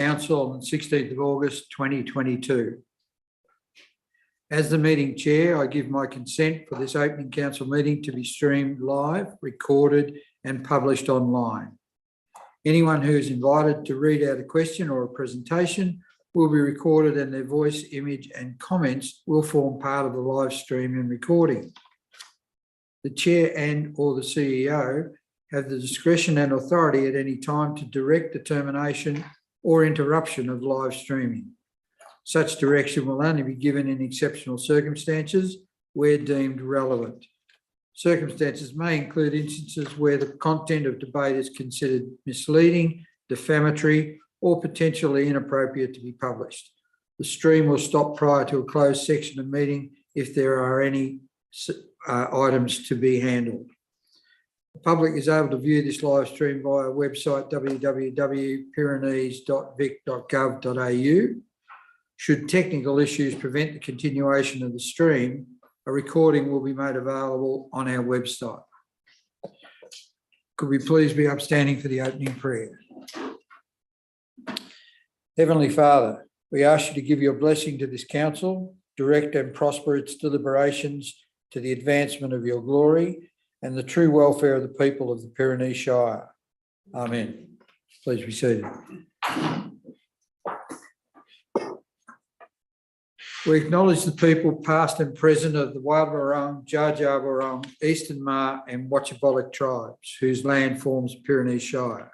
Council on the 16th of August 2022. As the meeting chair, I give my consent for this opening council meeting to be streamed live, recorded and published online. Anyone who is invited to read out a question or a presentation will be recorded, and their voice, image and comments will form part of the live stream and recording. The chair and or the CEO have the discretion and authority at any time to direct the termination or interruption of live streaming. Such direction will only be given in exceptional circumstances where deemed relevant. Circumstances may include instances where the content of debate is considered misleading, defamatory, or potentially inappropriate to be published. The stream will stop prior to a closed section of meeting if there are any items to be handled. The public is able to view this live stream via our website www.pyrenees.vic.gov.au. Should technical issues prevent the continuation of the stream, a recording will be made available on our website. Could we please be upstanding for the opening prayer? Heavenly Father, we ask you to give your blessing to this council, direct and prosper its deliberations to the advancement of your glory and the true welfare of the people of the Pyrenees Shire. Amen. Please be seated. We acknowledge the people past and present of the Wadawurrung, Dja Dja Wurrung, Eastern Maar and Watchabollock tribes, whose land forms Pyrenees Shire.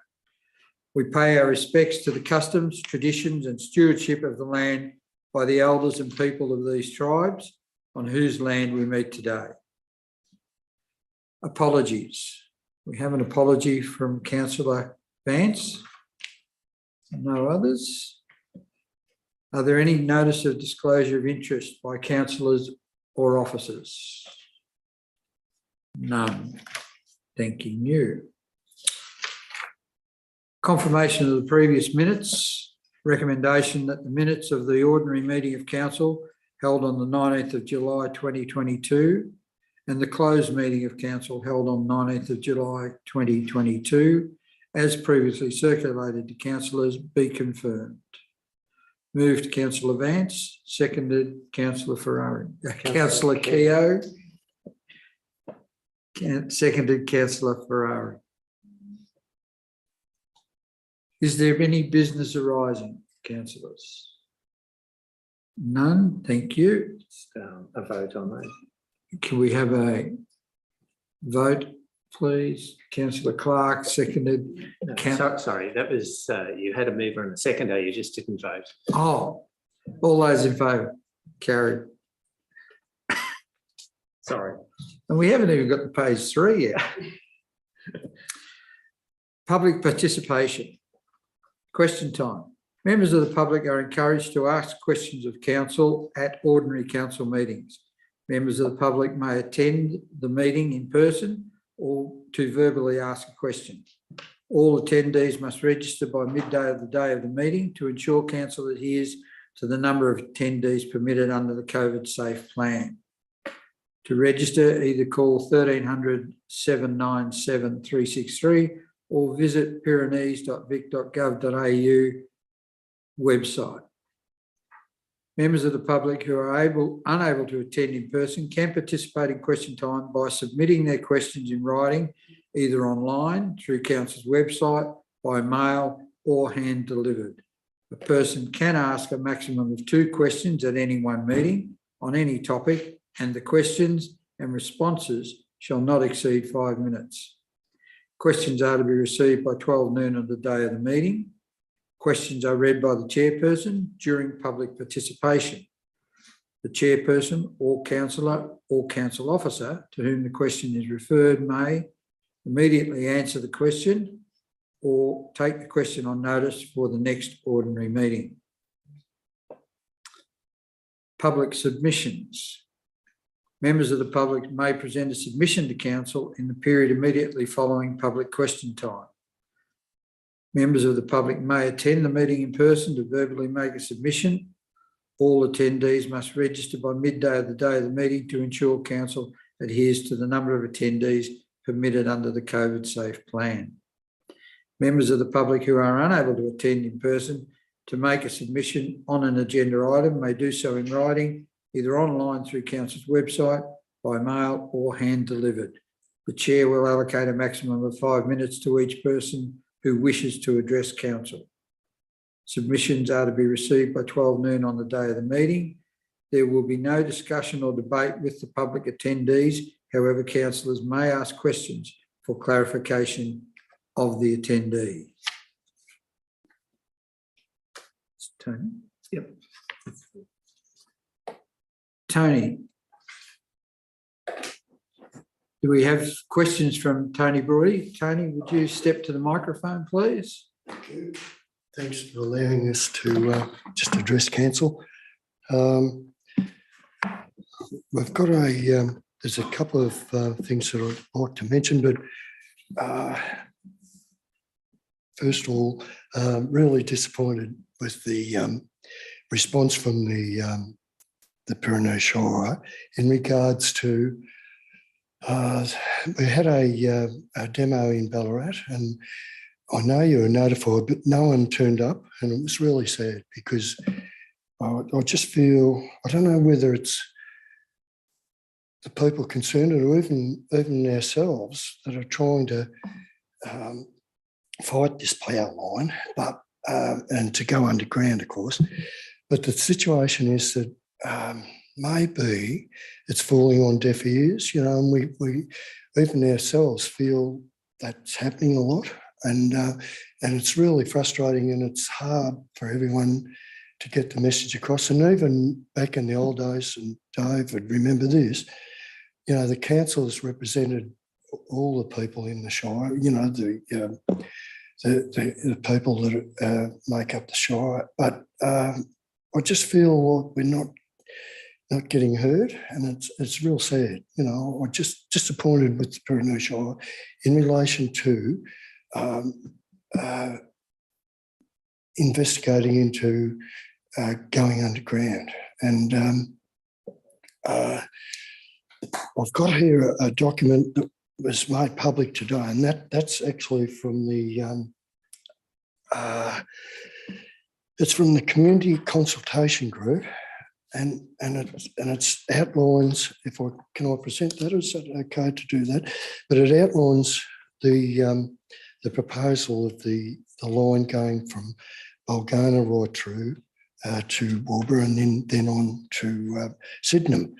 We pay our respects to the customs, traditions and stewardship of the land by the elders and people of these tribes on whose land we meet today. Apologies. We have an apology from Councillor Vance. No others. Are there any notice of disclosure of interest by councillors or officers? None. Thanking you. Confirmation of the previous minutes. Recommendation that the minutes of the ordinary meeting of council held on the 19th of July 2022 and the closed meeting of council held on 19th of July 2022, as previously circulated to councillors, be confirmed. Moved Councillor Vance, seconded Councillor Ferrari. Councillor Keogh, seconded Councillor Ferrari. Is there any business arising, councillors? None, thank you. Just a vote on that. Can we have a vote, please? Councillor Clark, seconded. No, sorry, that was, you had a mover and a seconder, you just didn't vote. Oh, all those in favour? Carried. Sorry. And we haven't even got to page 3 yet. Public participation. Question time. Members of the public are encouraged to ask questions of council at ordinary council meetings. Members of the public may attend the meeting in person or to verbally ask a question. All attendees must register by midday of the day of the meeting to ensure council adheres to the number of attendees permitted under the COVID safe plan. To register, either call 1300 797 363 or visit pyrenees.vic.gov.au website. Members of the public who are unable to attend in person can participate in question time by submitting their questions in writing, either online, through council's website, by mail or hand delivered. A person can ask a maximum of 2 questions at any one meeting on any topic, and the questions and responses shall not exceed 5 minutes. Questions are to be received by 12 noon on the day of the meeting. Questions are read by the chairperson during public participation. The chairperson or councillor or council officer to whom the question is referred may immediately answer the question or take the question on notice for the next ordinary meeting. Public submissions. Members of the public may present a submission to council in the period immediately following public question time. Members of the public may attend the meeting in person to verbally make a submission. All attendees must register by midday of the day of the meeting to ensure council adheres to the number of attendees permitted under the COVID safe plan. Members of the public who are unable to attend in person to make a submission on an agenda item may do so in writing, either online through Council's website, by mail or hand delivered. The Chair will allocate a maximum of 5 minutes to each person who wishes to address Council. Submissions are to be received by 12 noon on the day of the meeting. There will be no discussion or debate with the public attendees. However, councillors may ask questions for clarification of the attendee. Tony? Yep. Tony, do we have questions from Tony Brody? Tony, would you step to the microphone, please? Thank you. Thanks for allowing us to just address council. We've got there's a couple of things that I'd like to mention, but first of all, really disappointed with the response from the Pyrenees Shire in regards to we had a demo in Ballarat, and I know you were notified, but no one turned up, and it was really sad because I just feel, I don't know whether it's the people concerned or even ourselves that are trying to fight this power line, but and to go underground, of course. But the situation is that maybe it's falling on deaf ears, you know, and we even ourselves feel that's happening a lot, and it's really frustrating, and it's hard for everyone to get the message across. And even back in the old days, and Dave would remember this, you know, the councils represented all the people in the Shire, you know, the people that make up the Shire. But I just feel like we're not getting heard, and it's real sad. You know, I'm just disappointed with the Pyrenees Shire in relation to investigating into going underground. And I've got here a document that was made public today, and that's actually from the it's from the Community Consultation Group, and it outlines, can I present that? Is that okay to do that? But it outlines the proposal of the line going from Bulgana right through to Wilbur, and then on to Sydenham.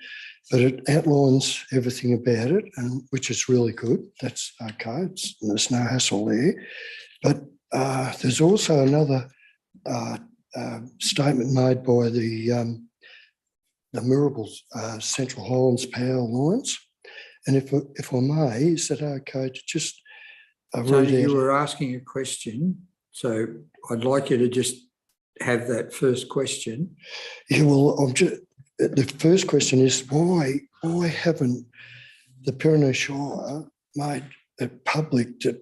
But it outlines everything about it, and which is really good. That's okay. There's no hassle there. But there's also another statement made by the Mirrables Central Highlands Power Lines. And if I may, is that okay to just read out? You were asking a question, so I'd like you to just have that first question. Yeah, well, the first question is why haven't the Pyrenees Shire made it public that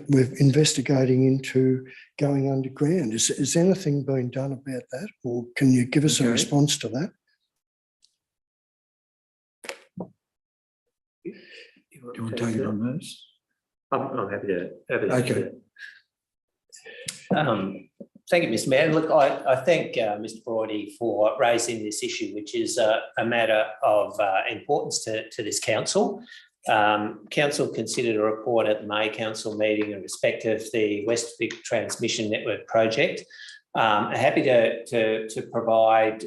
we're investigating into going underground? Is anything being done about that, or can you give us a response to that? Do you want to take it on this? I'm happy to. Okay. Thank you, Mr. Mayor. Look, I thank Mr. Brody for raising this issue, which is a matter of importance to this council. Council considered a report at the May Council meeting in respect of the West Vic Transmission Network project. Happy to provide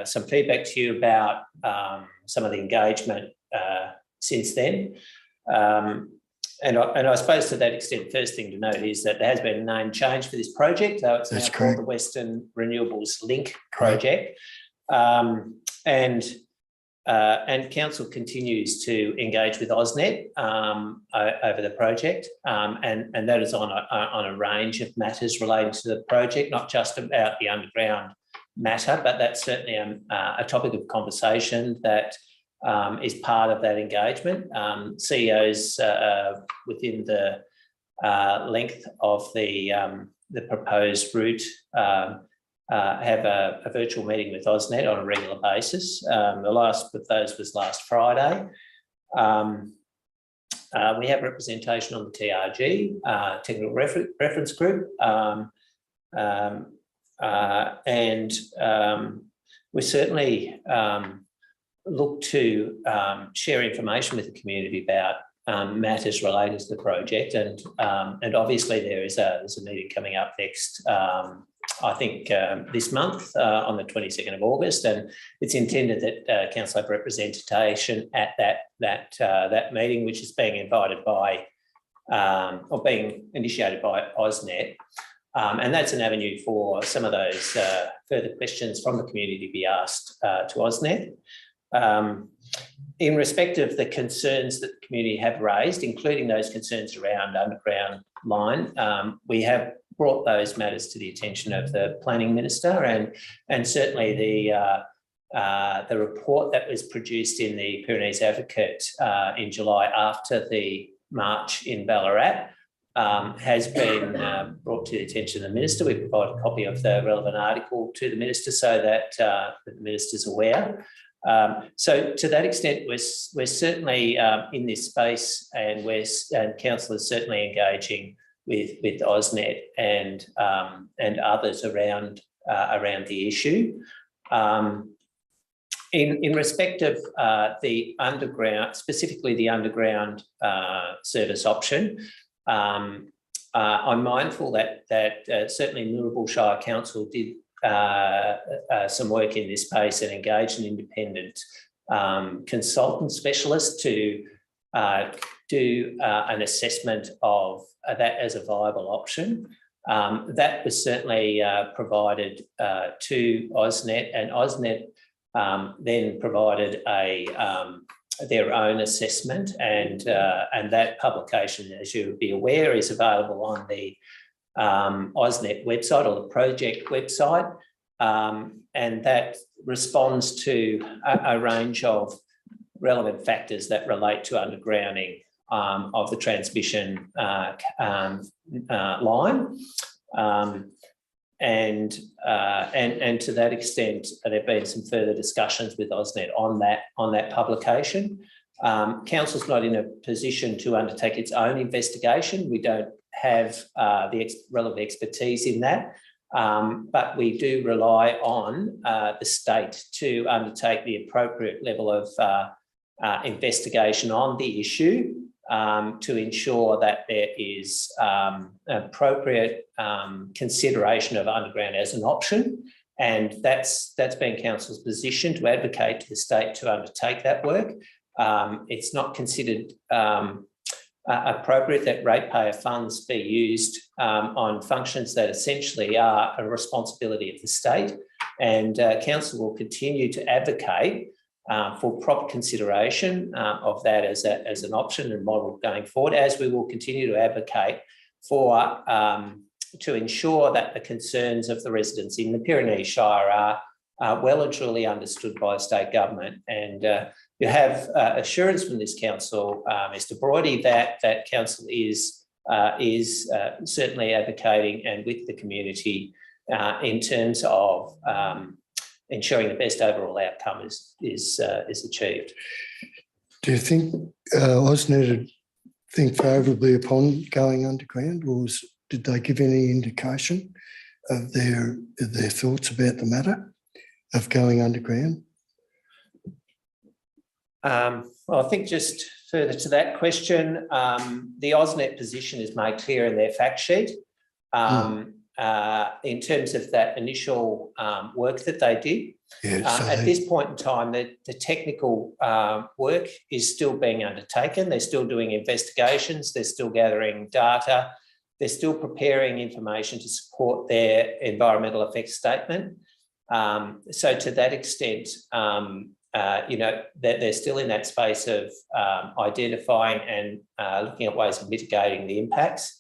some feedback to you about some of the engagement since then. And I suppose to that extent, first thing to note is that there has been a name change for this project, though it's now called the Western Renewables Link project. And council continues to engage with AusNet over the project, and that is on a range of matters relating to the project, not just about the underground matter, but that's certainly a topic of conversation that is part of that engagement. CEOs within the length of the proposed route have a virtual meeting with AusNet on a regular basis. The last of those was last Friday. We have representation on the TRG, Technical Reference Group, we certainly look to share information with the community about matters related to the project, and obviously there's a meeting coming up next, I think this month on the 22nd of August, and it's intended that council have representation at that meeting, which is being invited by or being initiated by AusNet. And that's an avenue for some of those further questions from the community to be asked to AusNet. In respect of the concerns that the community have raised, including those concerns around underground line, we have brought those matters to the attention of the Planning Minister, and certainly the report that was produced in the Pyrenees Advocate in July after the march in Ballarat has been brought to the attention of the Minister. We provide a copy of the relevant article to the Minister so that the Minister's aware. So to that extent, we're certainly in this space, and council is certainly engaging with AusNet and others around the issue. In respect of the underground, specifically the underground service option, I'm mindful that certainly Moorabool Shire Council did some work in this space and engaged an independent consultant specialist to do an assessment of that as a viable option. That was certainly provided to AusNet, and AusNet then provided their own assessment, and that publication, as you would be aware, is available on the AusNet website or the project website, and that responds to a range of relevant factors that relate to undergrounding of the transmission line. And to that extent, there have been some further discussions with AusNet on that publication. Council's not in a position to undertake its own investigation. We don't have the relevant expertise in that, but we do rely on the state to undertake the appropriate level of investigation on the issue to ensure that there is appropriate consideration of underground as an option, and that's been council's position to advocate to the state to undertake that work. It's not considered appropriate that ratepayer funds be used on functions that essentially are a responsibility of the state, and council will continue to advocate for proper consideration of that as an option and model going forward, as we will continue to advocate for to ensure that the concerns of the residents in the Pyrenees Shire are well and truly understood by the state government. And you have assurance from this council, Mr. Brody, that council is certainly advocating and with the community in terms of ensuring the best overall outcome is achieved. Do you think AusNet would think favourably upon going underground, or did they give any indication of their thoughts about the matter of going underground? Well, I think just further to that question, the AusNet position is made clear in their fact sheet. In terms of that initial work that they did. At this point in time, the technical work is still being undertaken. They're still doing investigations. They're still gathering data. They're still preparing information to support their environmental effects statement. So to that extent, they're still in that space of identifying and looking at ways of mitigating the impacts.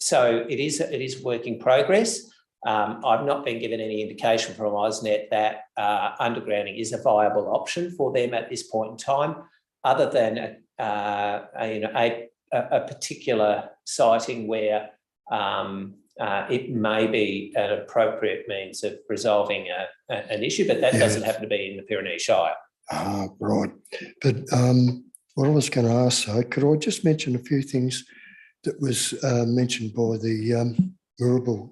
So it is work in progress. I've not been given any indication from AusNet that undergrounding is a viable option for them at this point in time, other than a particular siting where it may be an appropriate means of resolving an issue, but that doesn't happen to be in the Pyrenees Shire. Right. But what I was going to ask, though, could I just mention a few things that was mentioned by the Moorabool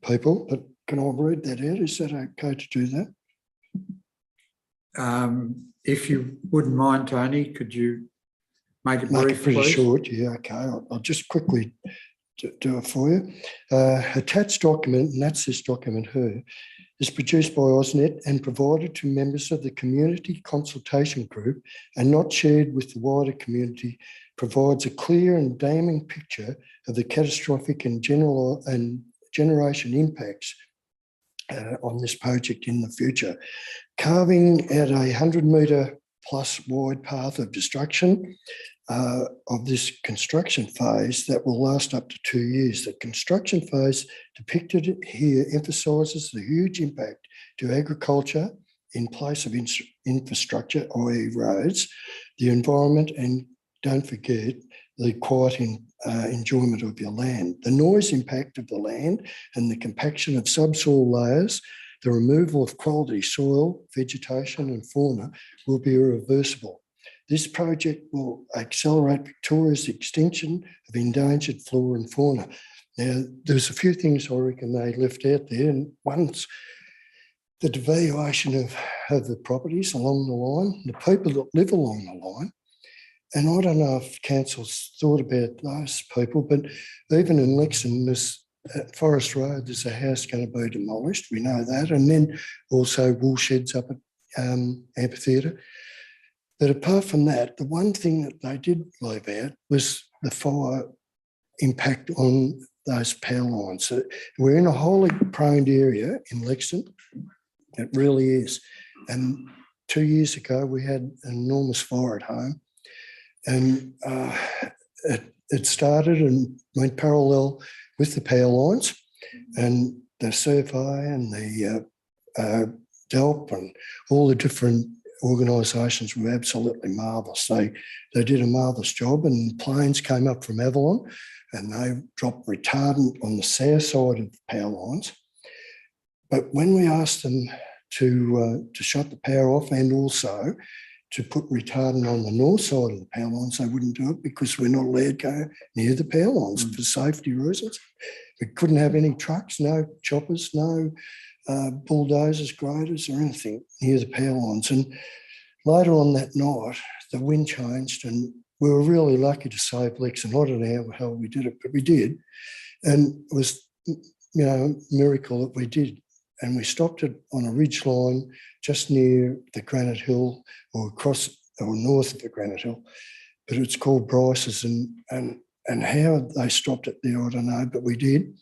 people, but can I read that out? Is that okay to do that? If you wouldn't mind, Tony, could you make it Make brief, it pretty please? short. Yeah, okay. I'll just quickly do it for you. Attached document, and that's this document here, is produced by AusNet and provided to members of the community consultation group and not shared with the wider community, provides a clear and damning picture of the catastrophic and generation impacts on this project in the future. Carving out a 100-metre plus wide path of destruction of this construction phase that will last up to 2 years. The construction phase depicted here emphasises the huge impact to agriculture in place of infrastructure, i.e. roads, the environment, and don't forget the quiet enjoyment of your land. The noise impact of the land and the compaction of subsoil layers, the removal of quality soil, vegetation and fauna will be irreversible. This project will accelerate Victoria's extinction of endangered flora and fauna. Now, there's a few things I reckon they left out there, and one's the devaluation of the properties along the line, the people that live along the line. And I don't know if council's thought about those people, but even in Lexington, this at Forest Road, there's a house going to be demolished. We know that. And then also wool sheds up at Amphitheatre. But apart from that, the one thing that they did leave out was the fire impact on those power lines. So we're in a highly prone area in Lexington. It really is. And 2 years ago, we had an enormous fire at home. And it started and went parallel with the power lines, and the survey and the DELP and all the different organisations were absolutely marvellous. They did a marvellous job, and planes came up from Avalon and they dropped retardant on the south side of the power lines. But when we asked them to shut the power off and also to put retardant on the north side of the power lines, they wouldn't do it because we're not allowed to go near the power lines for safety reasons. We couldn't have any trucks, no choppers, no bulldozers, graders or anything near the power lines. And later on that night, the wind changed and we were really lucky to save Lex. And I don't know how the hell we did it, but we did. And it was, a miracle that we did. And we stopped it on a ridge line just near the Granite Hill or north of the Granite Hill. But it's called Bryce's, and how they stopped it there, I don't know, but we did.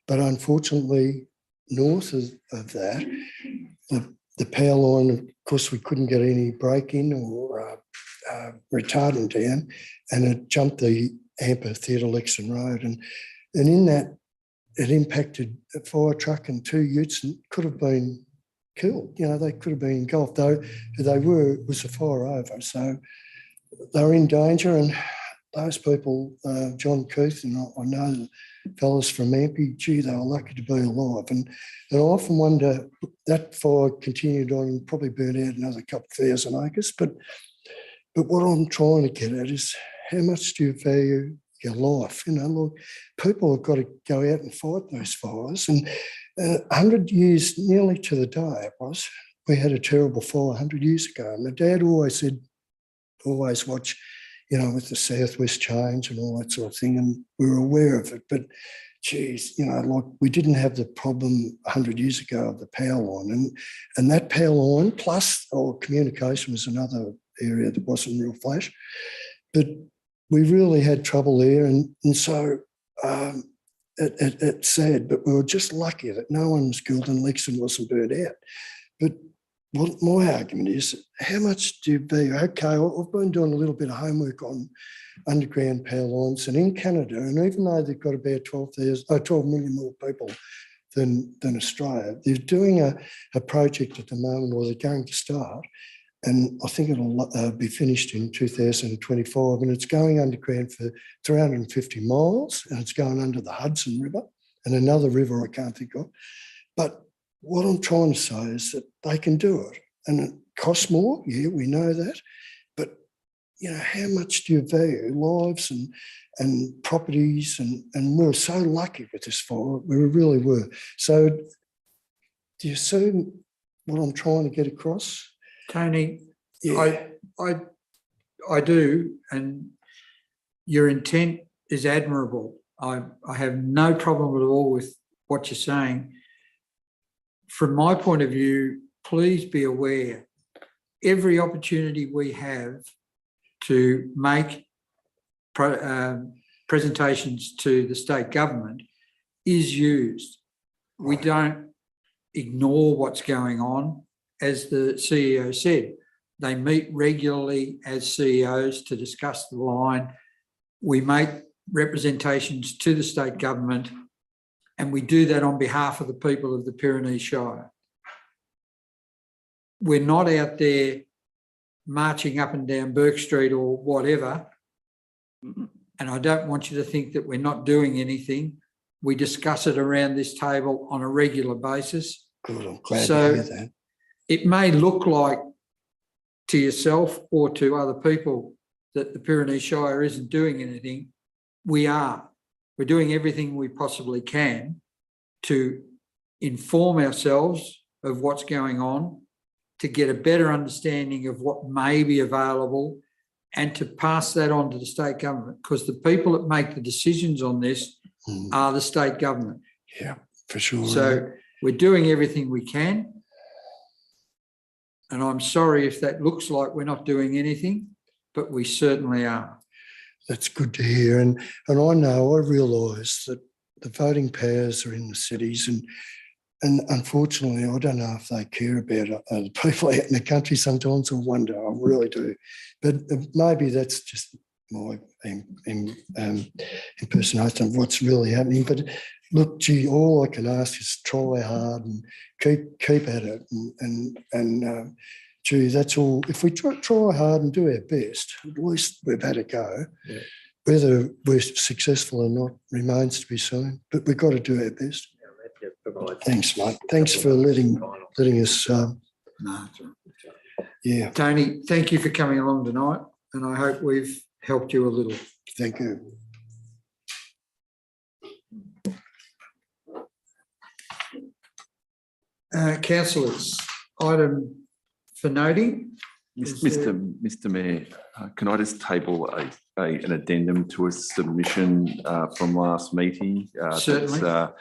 But unfortunately, north of that, the power line, of course, we couldn't get any break in or retardant down, and it jumped the Amphitheatre Lexington Road. And in that, it impacted a fire truck and 2 utes and could have been killed. They could have been engulfed, though it was a fire over. So they were in danger, and those people, John Keith, and I know the fellas from Ampy, gee, they were lucky to be alive. And I often wonder, that fire continued on and probably burned out another couple of thousand acres. But what I'm trying to get at is how much do you value your life? People have got to go out and fight those fires. And 100 years, nearly to the day it was, we had a terrible fire 100 years ago. And my dad always said, always watch, with the southwest change and all that sort of thing. And we were aware of it. But, geez, we didn't have the problem 100 years ago of the power line. And that power line, plus communication was another area that wasn't real flash. But we really had trouble there, and so it's sad, but we were just lucky that no one was killed and Lexington wasn't burnt out. But what my argument is, how much do you value? Okay, I've been doing a little bit of homework on underground power lines, and in Canada, and even though they've got about 12 million more people than Australia, they're doing a project at the moment, or they're going to start, and I think it'll be finished in 2025, and it's going underground for 350 miles, and it's going under the Hudson River and another river I can't think of. But what I'm trying to say is that they can do it, and it costs more, yeah, we know that, but you know, how much do you value lives and properties? And we were so lucky with this fire. We really were. So do you see what I'm trying to get across? Tony, Yeah. I do, and your intent is admirable. I have no problem at all with what you're saying. From my point of view, please be aware, every opportunity we have to make presentations to the state government is used. We don't ignore what's going on. As the CEO said, they meet regularly as CEOs to discuss the line. We make representations to the state government, and we do that on behalf of the people of the Pyrenees Shire. We're not out there marching up and down Burke Street or whatever, and I don't want you to think that we're not doing anything. We discuss it around this table on a regular basis. Good, I'm glad to hear that. It may look like to yourself or to other people that the Pyrenees Shire isn't doing anything. We are. We're doing everything we possibly can to inform ourselves of what's going on, to get a better understanding of what may be available, and to pass that on to the state government, because the people that make the decisions on this are the state government. Yeah, for sure. So we're doing everything we can. And I'm sorry if that looks like we're not doing anything, but we certainly are. That's good to hear. And I know, I realise that the voting powers are in the cities, and unfortunately, I don't know if they care about the people out in the country sometimes. I wonder, I really do. But maybe that's just my impersonation of what's really happening. But look, gee, all I can ask is try hard and keep at it. And gee, that's all. If we try hard and do our best, at least we've had a go. Yeah. Whether we're successful or not remains to be seen. But we've got to do our best. Thanks, mate. Thanks for letting us. No. Yeah. Tony, thank you for coming along tonight, and I hope we've helped you a little. Thank you. Councillors, item for noting. Mr. Mayor, can I just table an addendum to a submission from last meeting? Certainly.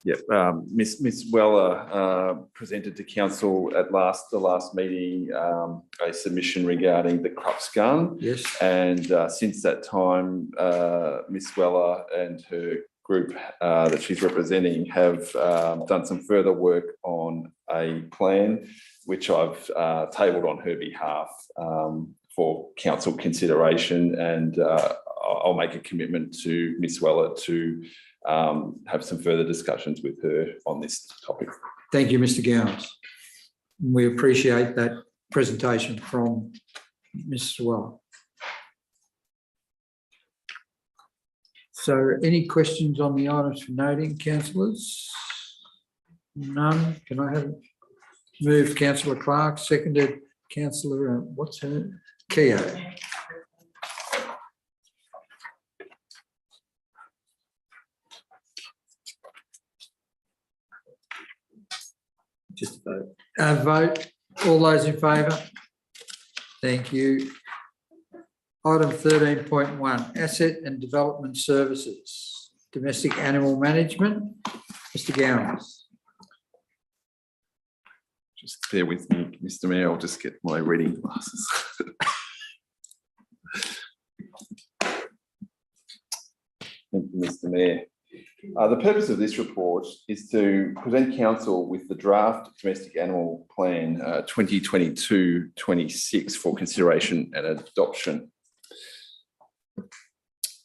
Ms. Weller presented to council at the last meeting a submission regarding the Krups gun. Yes. And since that time, Ms. Weller and her group that she's representing have done some further work on a plan, which I've tabled on her behalf for council consideration. And I'll make a commitment to Ms. Weller to have some further discussions with her on this topic. Thank you, Mr. Gowans. We appreciate that presentation from Mr. Weller. So any questions on the items for noting, councillors? None. Can I have moved Councillor Clark, seconded Councillor, what's her? Keogh. Just vote. Vote. All those in favour? Thank you. Item 13.1, Asset and Development Services, Domestic Animal Management. Mr. Gowans. Just bear with me, Mr. Mayor, I'll just get my reading glasses. Thank you, Mr. Mayor. The purpose of this report is to present council with the draft Domestic Animal Plan 2022-26 for consideration and adoption.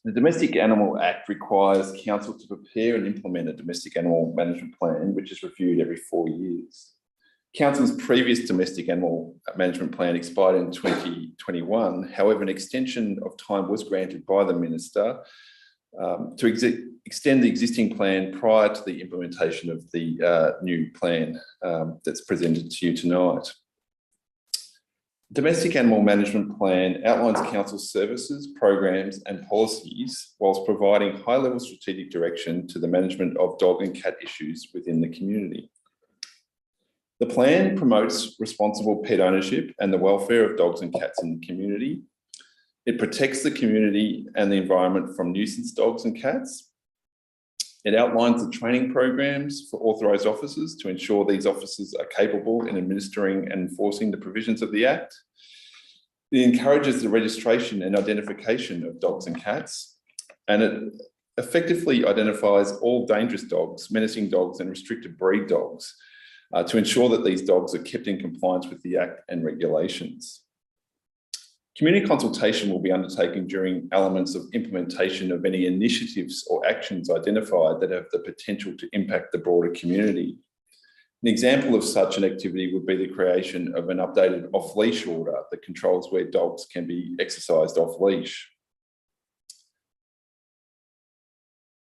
The Domestic Animal Act requires council to prepare and implement a domestic animal management plan, which is reviewed every 4 years. Council's previous domestic animal management plan expired in 2021. However, an extension of time was granted by the Minister to extend the existing plan prior to the implementation of the new plan that's presented to you tonight. Domestic Animal Management Plan outlines council services, programs and policies whilst providing high-level strategic direction to the management of dog and cat issues within the community. The plan promotes responsible pet ownership and the welfare of dogs and cats in the community. It protects the community and the environment from nuisance dogs and cats. It outlines the training programs for authorised officers to ensure these officers are capable in administering and enforcing the provisions of the Act. It encourages the registration and identification of dogs and cats, and it effectively identifies all dangerous dogs, menacing dogs and restricted breed dogs to ensure that these dogs are kept in compliance with the Act and regulations. Community consultation will be undertaken during elements of implementation of any initiatives or actions identified that have the potential to impact the broader community. An example of such an activity would be the creation of an updated off-leash order that controls where dogs can be exercised off-leash.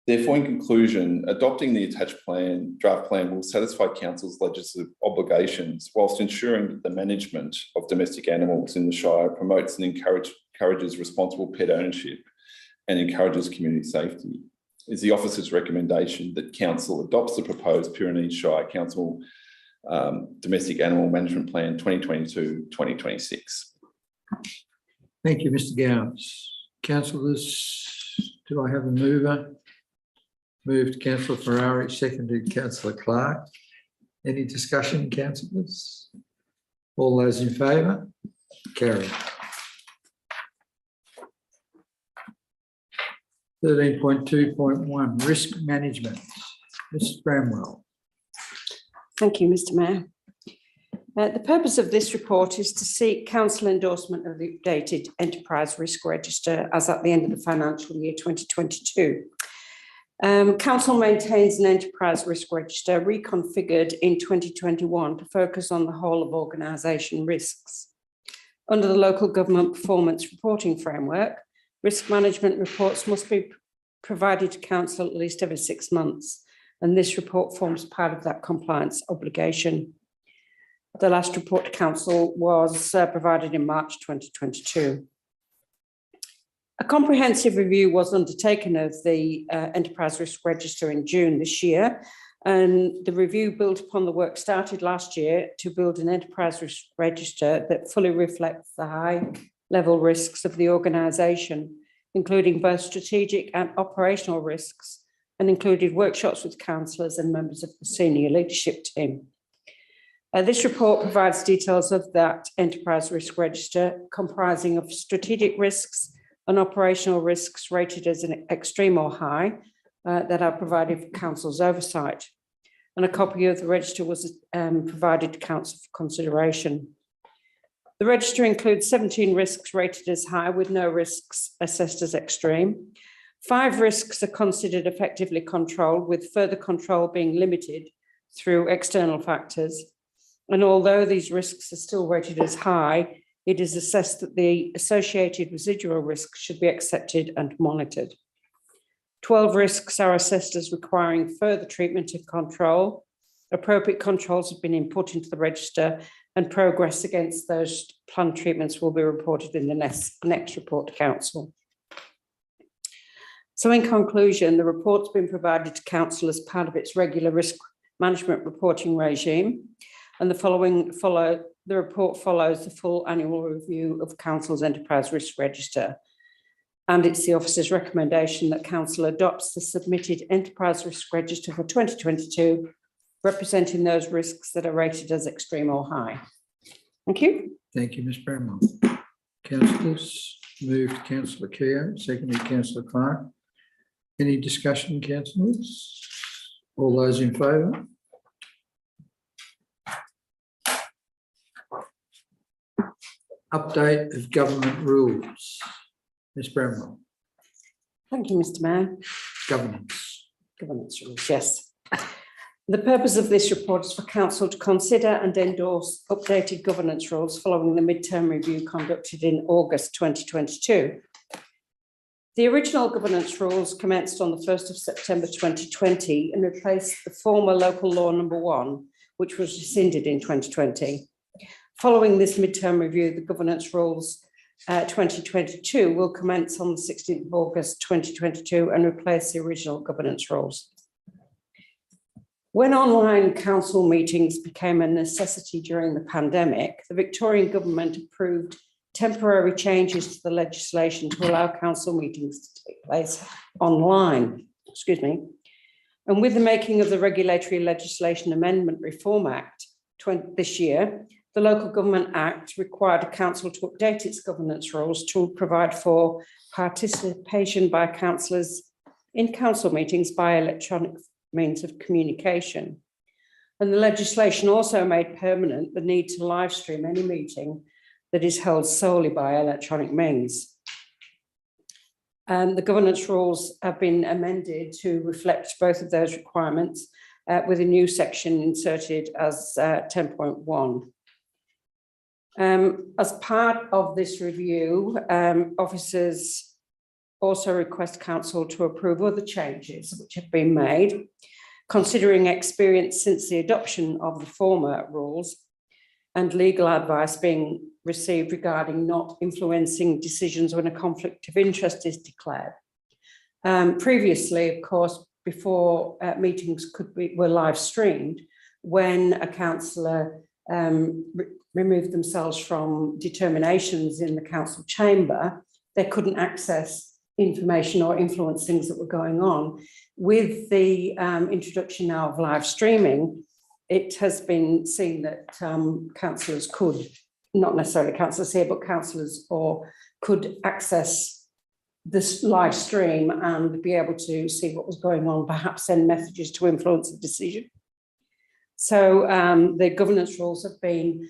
Therefore, in conclusion, adopting the attached draft plan will satisfy Council's legislative obligations whilst ensuring that the management of domestic animals in the Shire promotes and encourages responsible pet ownership and encourages community safety. It's the Officer's recommendation that Council adopts the proposed Pyrenees Shire Council Domestic Animal Management Plan 2022-2026. Thank you, Mr. Gowans. Councillors, do I have a mover? Moved Councillor Ferrari, seconded Councillor Clark. Any discussion, councillors? All those in favour? Carried. 13.2.1, risk management. Mrs. Bramwell. Thank you, Mr. Mayor. The purpose of this report is to seek council endorsement of the updated enterprise risk register as at the end of the financial year 2022. Council maintains an enterprise risk register reconfigured in 2021 to focus on the whole of organisation risks. Under the local government performance reporting framework, risk management reports must be provided to council at least every 6 months, and this report forms part of that compliance obligation. The last report to council was provided in March 2022. A comprehensive review was undertaken of the enterprise risk register in June this year, and the review built upon the work started last year to build an enterprise risk register that fully reflects the high level risks of the organisation, including both strategic and operational risks, and included workshops with councillors and members of the senior leadership team. This report provides details of that enterprise risk register comprising of strategic risks and operational risks rated as an extreme or high that are provided for council's oversight. And a copy of the register was provided to council for consideration. The register includes 17 risks rated as high with no risks assessed as extreme. 5 risks are considered effectively controlled, with further control being limited through external factors. And although these risks are still rated as high, it is assessed that the associated residual risks should be accepted and monitored. 12 risks are assessed as requiring further treatment and control. Appropriate controls have been input into the register, and progress against those planned treatments will be reported in the next report to council. So in conclusion, the report's been provided to council as part of its regular risk management reporting regime, and the report follows the full annual review of council's enterprise risk register. And it's the officer's recommendation that council adopts the submitted enterprise risk register for 2022, representing those risks that are rated as extreme or high. Thank you. Thank you, Ms. Bramwell. Councillors, moved Councillor Keogh, seconded Councillor Clark. Any discussion, councillors? All those in favour? Update of government rules. Ms. Bramwell. Thank you, Mr. Mayor. Governance. Governance rules, yes. The purpose of this report is for council to consider and endorse updated governance rules following the midterm review conducted in August 2022. The original governance rules commenced on the 1st of September 2020 and replaced the former local law number 1, which was rescinded in 2020. Following this midterm review, the governance rules 2022 will commence on the 16th of August 2022 and replace the original governance rules. When online council meetings became a necessity during the pandemic, the Victorian government approved temporary changes to the legislation to allow council meetings to take place online. Excuse me. And with the making of the Regulatory Legislation Amendment Reform Act this year, the Local Government Act required a council to update its governance rules to provide for participation by councillors in council meetings by electronic means of communication. And the legislation also made permanent the need to live stream any meeting that is held solely by electronic means. And the governance rules have been amended to reflect both of those requirements with a new section inserted as 10.1. As part of this review, officers also request council to approve other changes which have been made, considering experience since the adoption of the former rules and legal advice being received regarding not influencing decisions when a conflict of interest is declared. Previously, of course, before meetings were live streamed, when a councillor removed themselves from determinations in the council chamber, they couldn't access information or influence things that were going on. With the introduction now of live streaming, it has been seen that councillors could, not necessarily councillors here, but councillors could access this live stream and be able to see what was going on, perhaps send messages to influence the decision. So the governance rules have been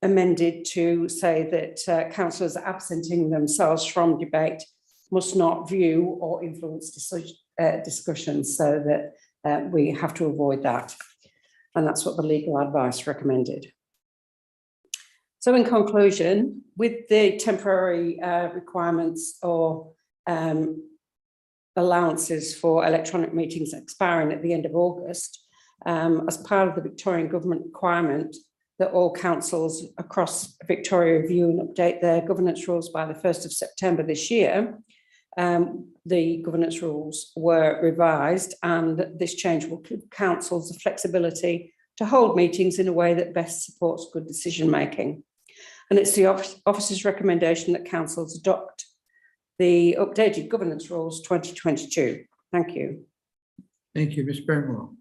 amended to say that councillors absenting themselves from debate must not view or influence discussions, so that we have to avoid that. And that's what the legal advice recommended. So in conclusion, with the temporary requirements or allowances for electronic meetings expiring at the end of August, as part of the Victorian government requirement that all councils across Victoria review and update their governance rules by the 1st of September this year, the governance rules were revised, and this change will give councils the flexibility to hold meetings in a way that best supports good decision making. And it's the officer's recommendation that councils adopt the updated governance rules 2022. Thank you. Thank you, Ms Bramwell.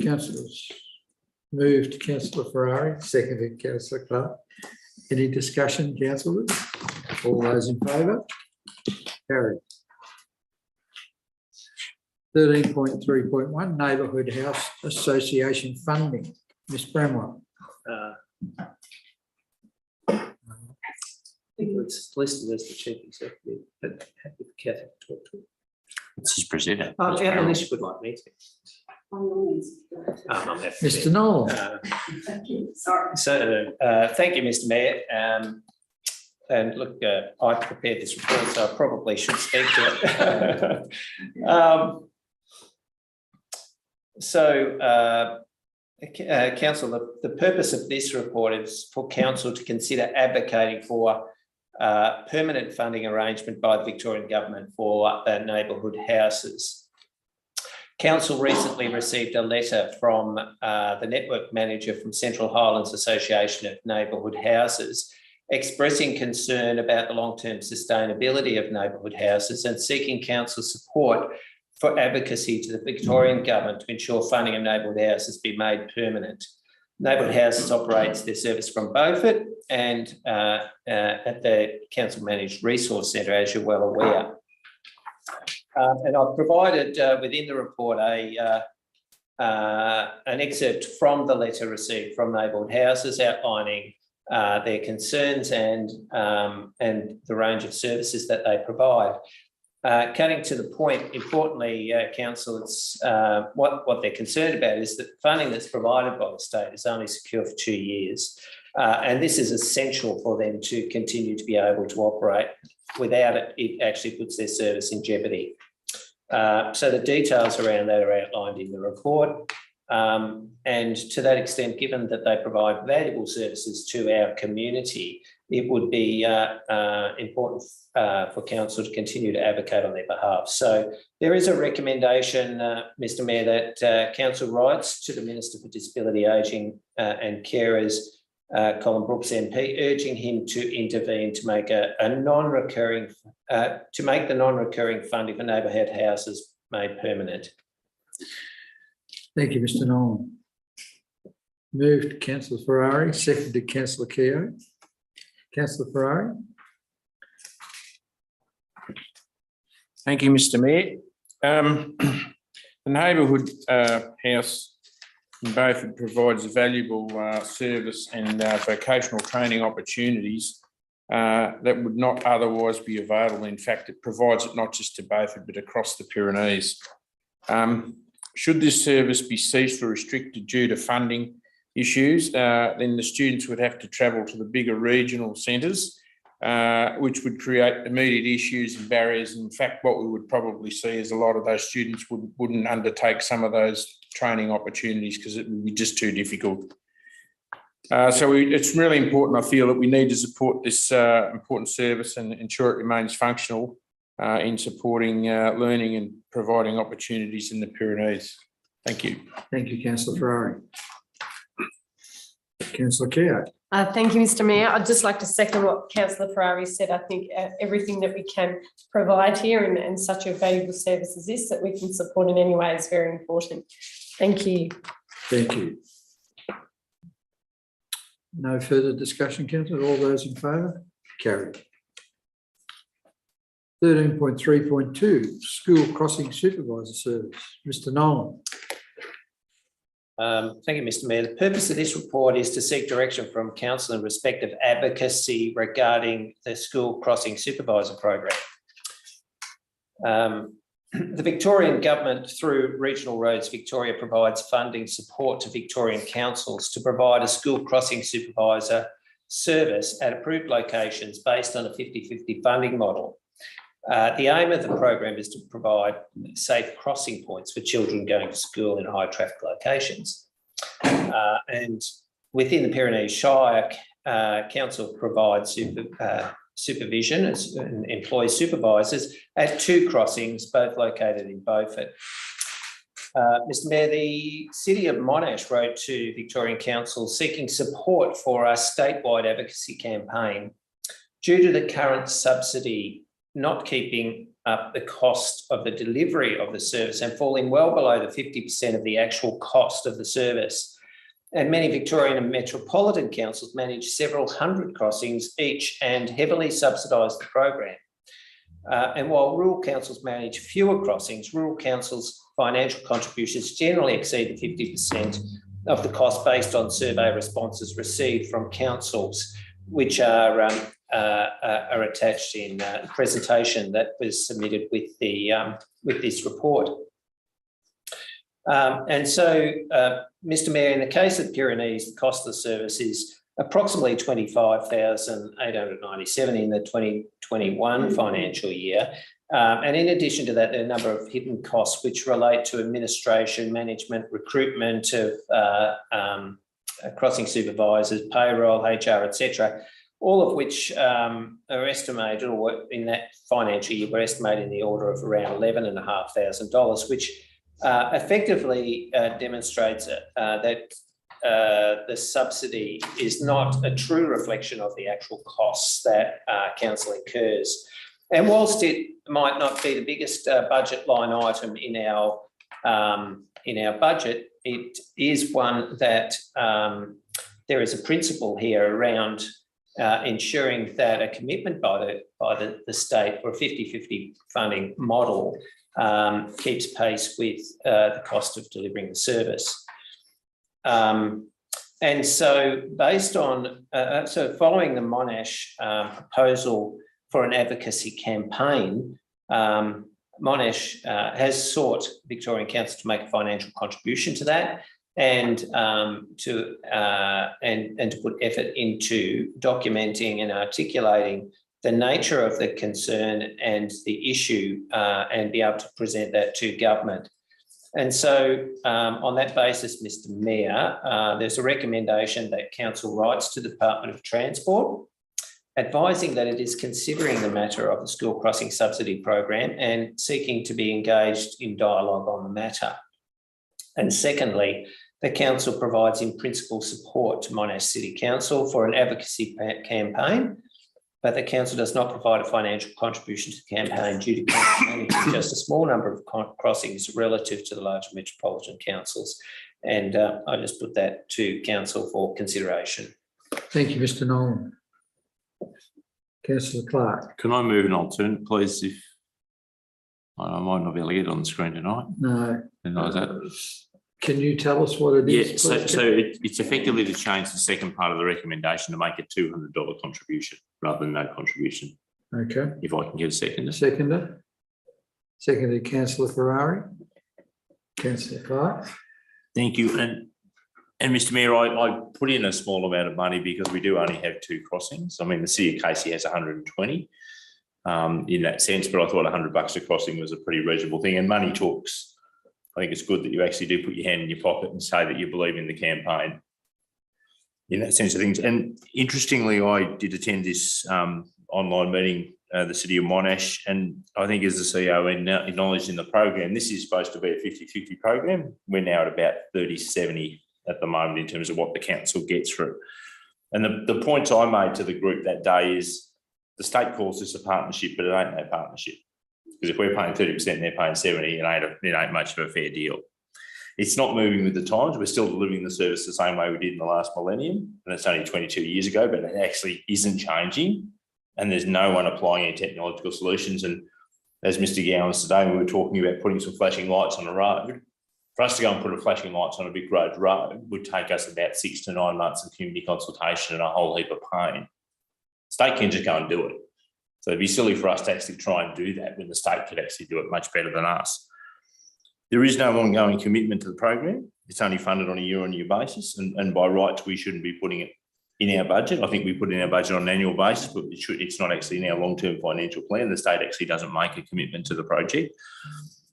Councillors. Moved Councillor Ferrari, seconded Councillor Clark. Any discussion, councillors? All those in favour? Carried. 13.3.1 Neighbourhood House Association funding. Ms Bramwell. I think it's listed as the chief executive, but happy for Cathy to talk to. This is presented. Unless you would like me to. I'm happy to. Mr Noel. Sorry. So, thank you, Mr Mayor. And look, I prepared this report, so I probably should speak to it. Council, the purpose of this report is for Council to consider advocating for permanent funding arrangement by the Victorian Government for neighbourhood houses. Council recently received a letter from the network manager from Central Highlands Association of Neighbourhood Houses, expressing concern about the long-term sustainability of neighbourhood houses and seeking council support for advocacy to the Victorian Government to ensure funding of neighbourhood houses be made permanent. Neighbourhood houses operates their service from Beaufort and at the council managed resource centre, as you're well aware. And I've provided within the report an excerpt from the letter received from neighbourhood houses outlining their concerns and the range of services that they provide. Cutting to the point, importantly, Council, it's, what they're concerned about is that funding that's provided by the state is only secure for 2 years. And this is essential for them to continue to be able to operate. Without it, it actually puts their service in jeopardy. So the details around that are outlined in the report. And to that extent, given that they provide valuable services to our community, it would be important for council to continue to advocate on their behalf. So there is a recommendation, Mr Mayor, that council writes to the Minister for Disability, Ageing and Carers, Colin Brooks MP, urging him to intervene to make the non-recurring funding for neighbourhood houses made permanent. Thank you, Mr Nolan. Moved Councillor Ferrari, seconded Councillor Keogh. Councillor Ferrari. Thank you, Mr Mayor. The neighbourhood house in Beaufort provides valuable service and vocational training opportunities that would not otherwise be available. In fact, it provides it not just to Beaufort but across the Pyrenees. Should this service be ceased or restricted due to funding issues, then the students would have to travel to the bigger regional centres, which would create immediate issues and barriers. In fact, what we would probably see is a lot of those students wouldn't undertake some of those training opportunities because it would be just too difficult. It's really important, I feel, that we need to support this important service and ensure it remains functional in supporting learning and providing opportunities in the Pyrenees. Thank you. Thank you, Councillor Ferrari. Councillor Keogh. Thank you, Mr Mayor. I'd just like to second what Councillor Ferrari said. I think everything that we can provide here and such a valuable service as this that we can support in any way is very important. Thank you. Thank you. No further discussion, councillor. All those in favour? Carried. 13.3.2, School Crossing Supervisor Service. Mr Nolan. Thank you, Mr Mayor. The purpose of this report is to seek direction from council in respect of advocacy regarding the School Crossing Supervisor program. The Victorian Government, through Regional Roads Victoria, provides funding support to Victorian councils to provide a school crossing supervisor service at approved locations based on a 50-50 funding model. The aim of the program is to provide safe crossing points for children going to school in high traffic locations. And within the Pyrenees Shire, council provides supervision and employs supervisors at 2 crossings, both located in Beaufort. Mr Mayor, the City of Monash wrote to Victorian Council seeking support for our statewide advocacy campaign due to the current subsidy not keeping up the cost of the delivery of the service and falling well below the 50% of the actual cost of the service. And many Victorian and metropolitan councils manage several hundred crossings each and heavily subsidise the program. And while rural councils manage fewer crossings, rural councils' financial contributions generally exceed the 50% of the cost based on survey responses received from councils, which are attached in the presentation that was submitted with this report. And so, Mr Mayor, in the case of Pyrenees, the cost of the service is approximately $25,897 in the 2021 financial year. And in addition to that, there are a number of hidden costs which relate to administration, management, recruitment of crossing supervisors, payroll, HR, etc., all of which are estimated, or in that financial year, were estimated in the order of around $11,500, which effectively demonstrates that the subsidy is not a true reflection of the actual costs that council incurs. And whilst it might not be the biggest budget line item in our budget, it is one that there is a principle here around ensuring that a commitment by the state for a 50-50 funding model keeps pace with the cost of delivering the service. And so based on, following the Monash proposal for an advocacy campaign, Monash has sought Victorian Council to make a financial contribution to that and to put effort into documenting and articulating the nature of the concern and the issue and be able to present that to government. And so on that basis, Mr Mayor, there's a recommendation that council writes to the Department of Transport advising that it is considering the matter of the school crossing subsidy program and seeking to be engaged in dialogue on the matter. And secondly, the council provides in principle support to Monash City Council for an advocacy campaign, but the council does not provide a financial contribution to the campaign due to council managing just a small number of crossings relative to the larger metropolitan councils. And I just put that to council for consideration. Thank you, Mr Nolan. Councillor Clark. Can I move an alternate, please? If I might not be able to get it on the screen tonight. No. Didn't that. Can you tell us what it is? Yeah, so it's effectively to change the second part of the recommendation to make a $200 contribution rather than no contribution. Okay. If I can get a second. Seconder. Seconded, Councillor Ferrari. Councillor Clark. Thank you. And Mr Mayor, I put in a small amount of money because we do only have 2 crossings. I mean, the City of Casey has 120 in that sense, but I thought $100 a crossing was a pretty reasonable thing. And money talks. I think it's good that you actually do put your hand in your pocket and say that you believe in the campaign in that sense of things. And interestingly, I did attend this online meeting, the City of Monash, and I think as the CEO acknowledged in the program, this is supposed to be a 50-50 program. We're now at about 30-70 at the moment in terms of what the council gets through. And the points I made to the group that day is the state calls this a partnership, but it ain't no partnership. Because if we're paying 30% and they're paying 70%, it ain't much of a fair deal. It's not moving with the times. We're still delivering the service the same way we did in the last millennium, and it's only 22 years ago, but it actually isn't changing, and there's no one applying any technological solutions. And as Mr Gowans today, we were talking about putting some flashing lights on a road. For us to go and put a flashing lights on a big road would take us about 6 to 9 months of community consultation and a whole heap of pain. State can just go and do it. So it'd be silly for us to actually try and do that when the state could actually do it much better than us. There is no ongoing commitment to the program. It's only funded on a year-on-year basis, and by rights, we shouldn't be putting it in our budget. I think we put it in our budget on an annual basis, but it's not actually in our long-term financial plan. The state actually doesn't make a commitment to the project.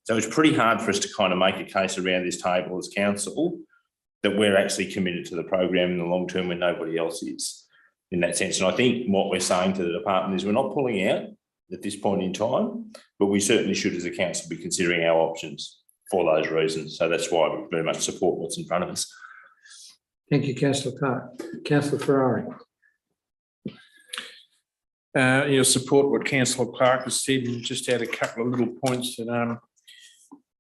So it's pretty hard for us to kind of make a case around this table as council that we're actually committed to the program in the long term when nobody else is. In that sense. And I think what we're saying to the department is we're not pulling out at this point in time, but we certainly should as a council be considering our options for those reasons. So that's why we very much support what's in front of us. Thank you, Councillor Clark. Councillor Ferrari. You'll support what Councillor Clark has said and just add a couple of little points that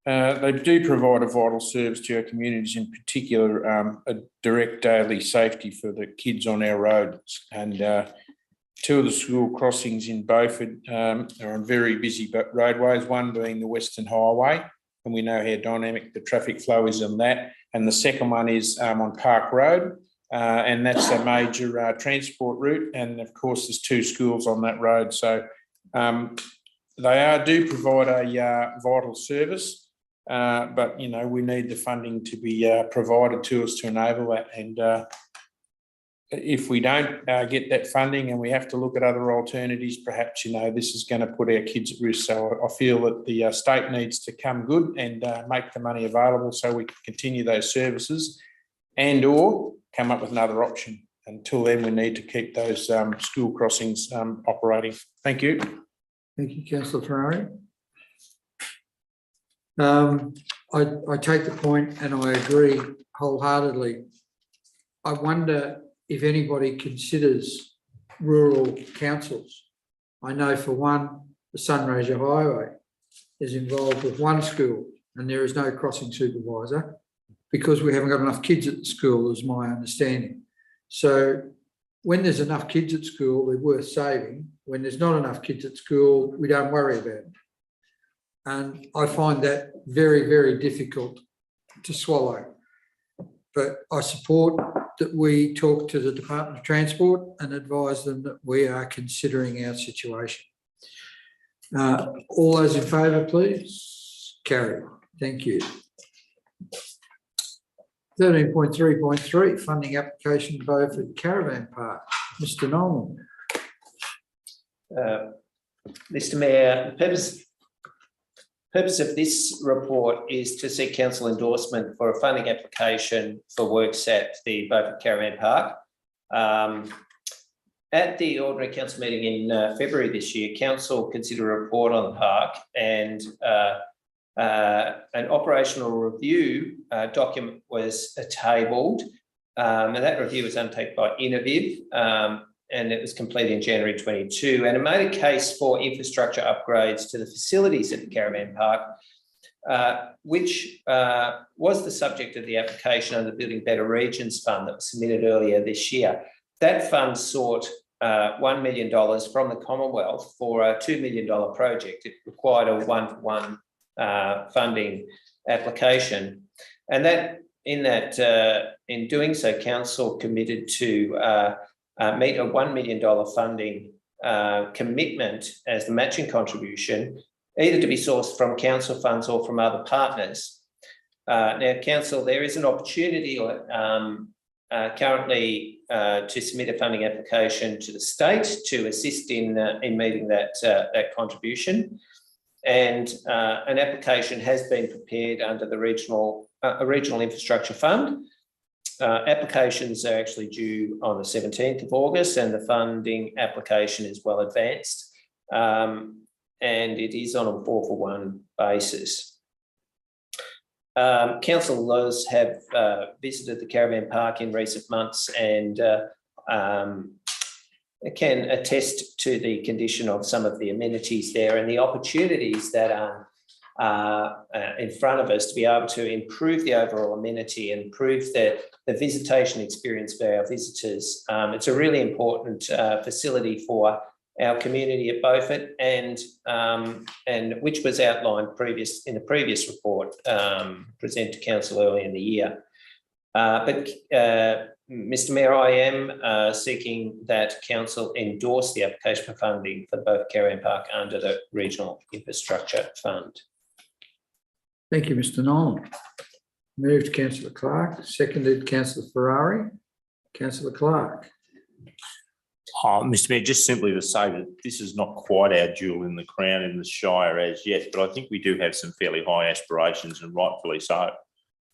they do provide a vital service to our communities, in particular a direct daily safety for the kids on our roads. And 2 of the school crossings in Beaufort are on very busy roadways, one being the Western Highway, and we know how dynamic the traffic flow is on that. And the second one is on Park Road, and that's a major transport route. And of course, there's 2 schools on that road. So they do provide a vital service. But, you know, we need the funding to be provided to us to enable that. And if we don't get that funding and we have to look at other alternatives, perhaps, you know, this is going to put our kids at risk. So I feel that the state needs to come good and make the money available so we can continue those services and or come up with another option. Until then, we need to keep those school crossings operating. Thank you. Thank you, Councillor Ferrari. I take the point and I agree wholeheartedly. I wonder if anybody considers rural councils. I know for one, the Sunraysia Highway is involved with 1 school and there is no crossing supervisor because we haven't got enough kids at the school, is my understanding. So when there's enough kids at school, they're worth saving. When there's not enough kids at school, we don't worry about it. And I find that very, very difficult to swallow. But I support that we talk to the Department of Transport and advise them that we are considering our situation. All those in favour, please. Carried. Thank you. 13.3.3, funding application Beaufort Caravan Park. Mr. Nolan. Mr Mayor, the Purpose of this report is to seek council endorsement for a funding application for works at the Beaufort Caravan Park. At the ordinary council meeting in February this year, council considered a report on the park, and an operational review document was tabled, and that review was undertaken by Innoviv, and it was completed in January 22, and it made a case for infrastructure upgrades to the facilities at the caravan park, which was the subject of the application under the Building Better Regions Fund that was submitted earlier this year. That fund sought $1 million from the Commonwealth for a $2 million project. It required a one-for-one funding application, and in doing so, council committed to meet a $1 million funding commitment as the matching contribution, either to be sourced from council funds or from other partners. Now, council, there is an opportunity currently to submit a funding application to the state to assist in meeting that contribution, and an application has been prepared under the regional infrastructure fund. Applications are actually due on the 17th of August, and the funding application is well advanced, and it is on a 4-for-1 basis. Councillors have visited the caravan park in recent months and can attest to the condition of some of the amenities there and the opportunities that are in front of us to be able to improve the overall amenity and improve the visitation experience for our visitors. It's a really important facility for our community at Beaufort, and which was outlined in the previous report presented to council early in the year. But Mr. Mayor, I am seeking that council endorse the application for funding for the Beaufort Caravan Park under the Regional Infrastructure Fund. Thank you, Mr. Nolan. Moved Councillor Clark, seconded Councillor Ferrari. Councillor Clark. Mr. Mayor, just simply to say that this is not quite our jewel in the crown in the Shire as yet, but I think we do have some fairly high aspirations, and rightfully so,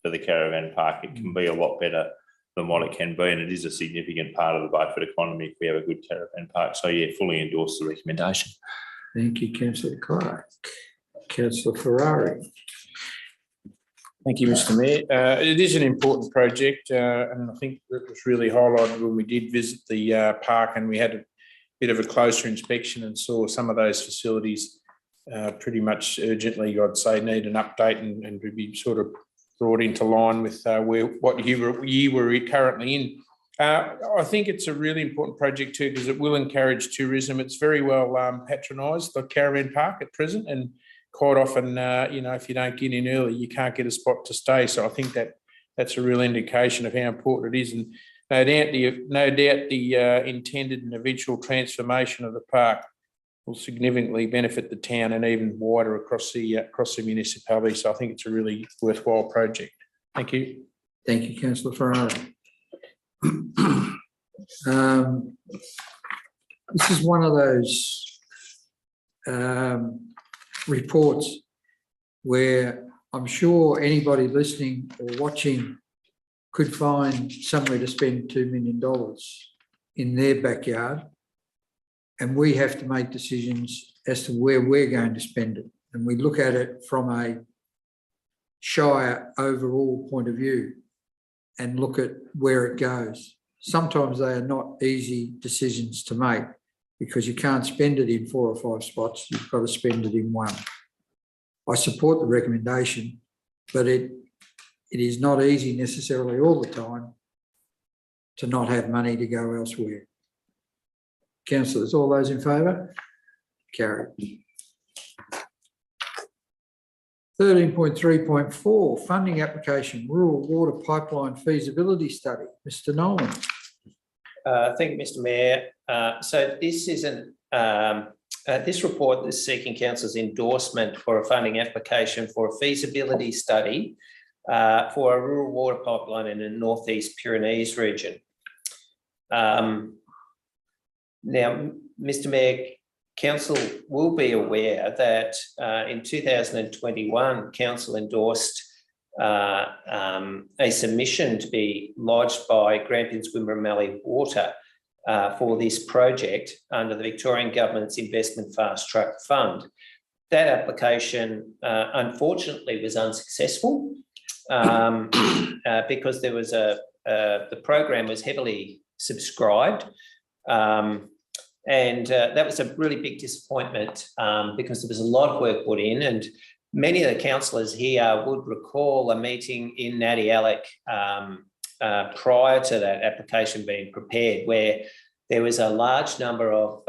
for the caravan park. It can be a lot better than what it can be, and it is a significant part of the Beaufort economy if we have a good caravan park. So, yeah, fully endorse the recommendation. Thank you, Councillor Clark. Councillor Ferrari. Thank you, Mr. Mayor. It is an important project, and I think it was really highlighted when we did visit the park, and we had a bit of a closer inspection and saw some of those facilities pretty much urgently, I'd say, need an update and to be sort of brought into line with what year we're currently in. I think it's a really important project too, because it will encourage tourism. It's very well patronised, the caravan park at present, and quite often, if you don't get in early, you can't get a spot to stay. So I think that's a real indication of how important it is. And no doubt the intended and eventual transformation of the park will significantly benefit the town and even wider across the municipality. So I think it's a really worthwhile project. Thank you. Thank you, Councillor Ferrari. This is one of those reports where I'm sure anybody listening or watching could find somewhere to spend $2 million in their backyard, and we have to make decisions as to where we're going to spend it. And we look at it from a Shire overall point of view and look at where it goes. Sometimes they are not easy decisions to make, because you can't spend it in 4 or 5 spots. You've got to spend it in one. I support the recommendation, but it is not easy necessarily all the time to not have money to go elsewhere. Councillors, all those in favour? Carried. 13.3.4, funding application, rural water pipeline feasibility study. Mr. Nolan. Thank you, Mr. Mayor. So this isn't this report is seeking council's endorsement for a funding application for a feasibility study for a rural water pipeline in the northeast Pyrenees region. Now, Mr. Mayor, Council will be aware that in 2021, Council endorsed a submission to be lodged by Grampians Wimmera Mallee Water for this project under the Victorian Government's Investment Fast Track Fund. That application, unfortunately, was unsuccessful because there was the program was heavily subscribed. And that was a really big disappointment because there was a lot of work put in, and many of the councillors here would recall a meeting in Natty Alec prior to that application being prepared, where there was a large number of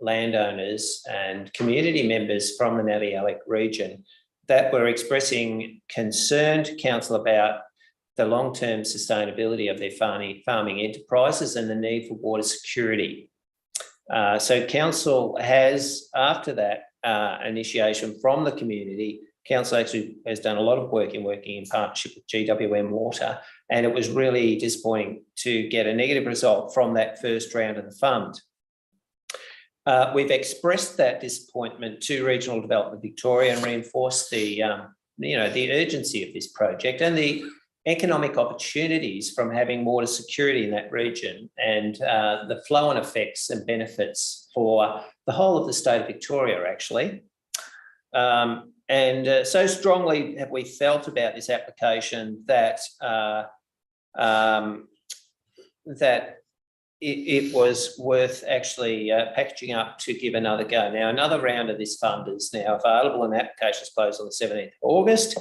landowners and community members from the Natty Alec region that were expressing concern to council about the long-term sustainability of their farming enterprises and the need for water security. So council has, after that initiation from the community, council actually has done a lot of work working in partnership with GWM Water, and it was really disappointing to get a negative result from that first round of the fund. We've expressed that disappointment to Regional Development Victoria and reinforced the urgency of this project and the economic opportunities from having water security in that region, and the flow-on effects and benefits for the whole of the state of Victoria, actually. And so strongly have we felt about this application that it was worth actually packaging up to give another go. Now, another round of this fund is now available, and the application's closed on the 17th of August.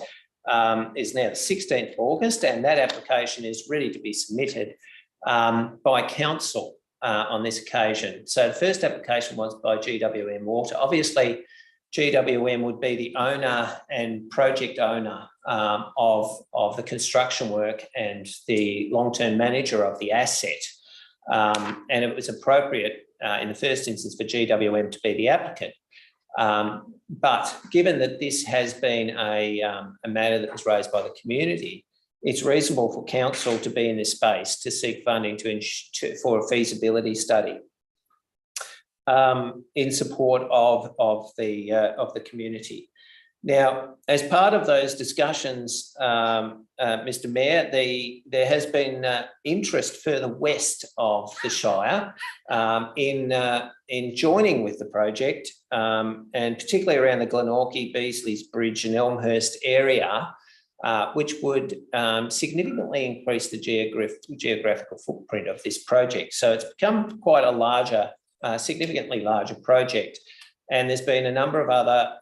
Is now the 16th of August, and that application is ready to be submitted by council on this occasion. So the first application was by GWM Water. Obviously, GWM would be the owner and project owner of the construction work and the long-term manager of the asset. And it was appropriate in the first instance for GWM to be the applicant. But given that this has been a matter that was raised by the community, it's reasonable for council to be in this space to seek funding for a feasibility study in support of the community. Now, as part of those discussions, Mr. Mayor, there has been interest further west of the Shire in joining with the project, and particularly around the Glenorchy, Beasley's Bridge and Elmhurst area, which would significantly increase the geographical footprint of this project. So it's become quite a larger, significantly larger project. And there's been a number of other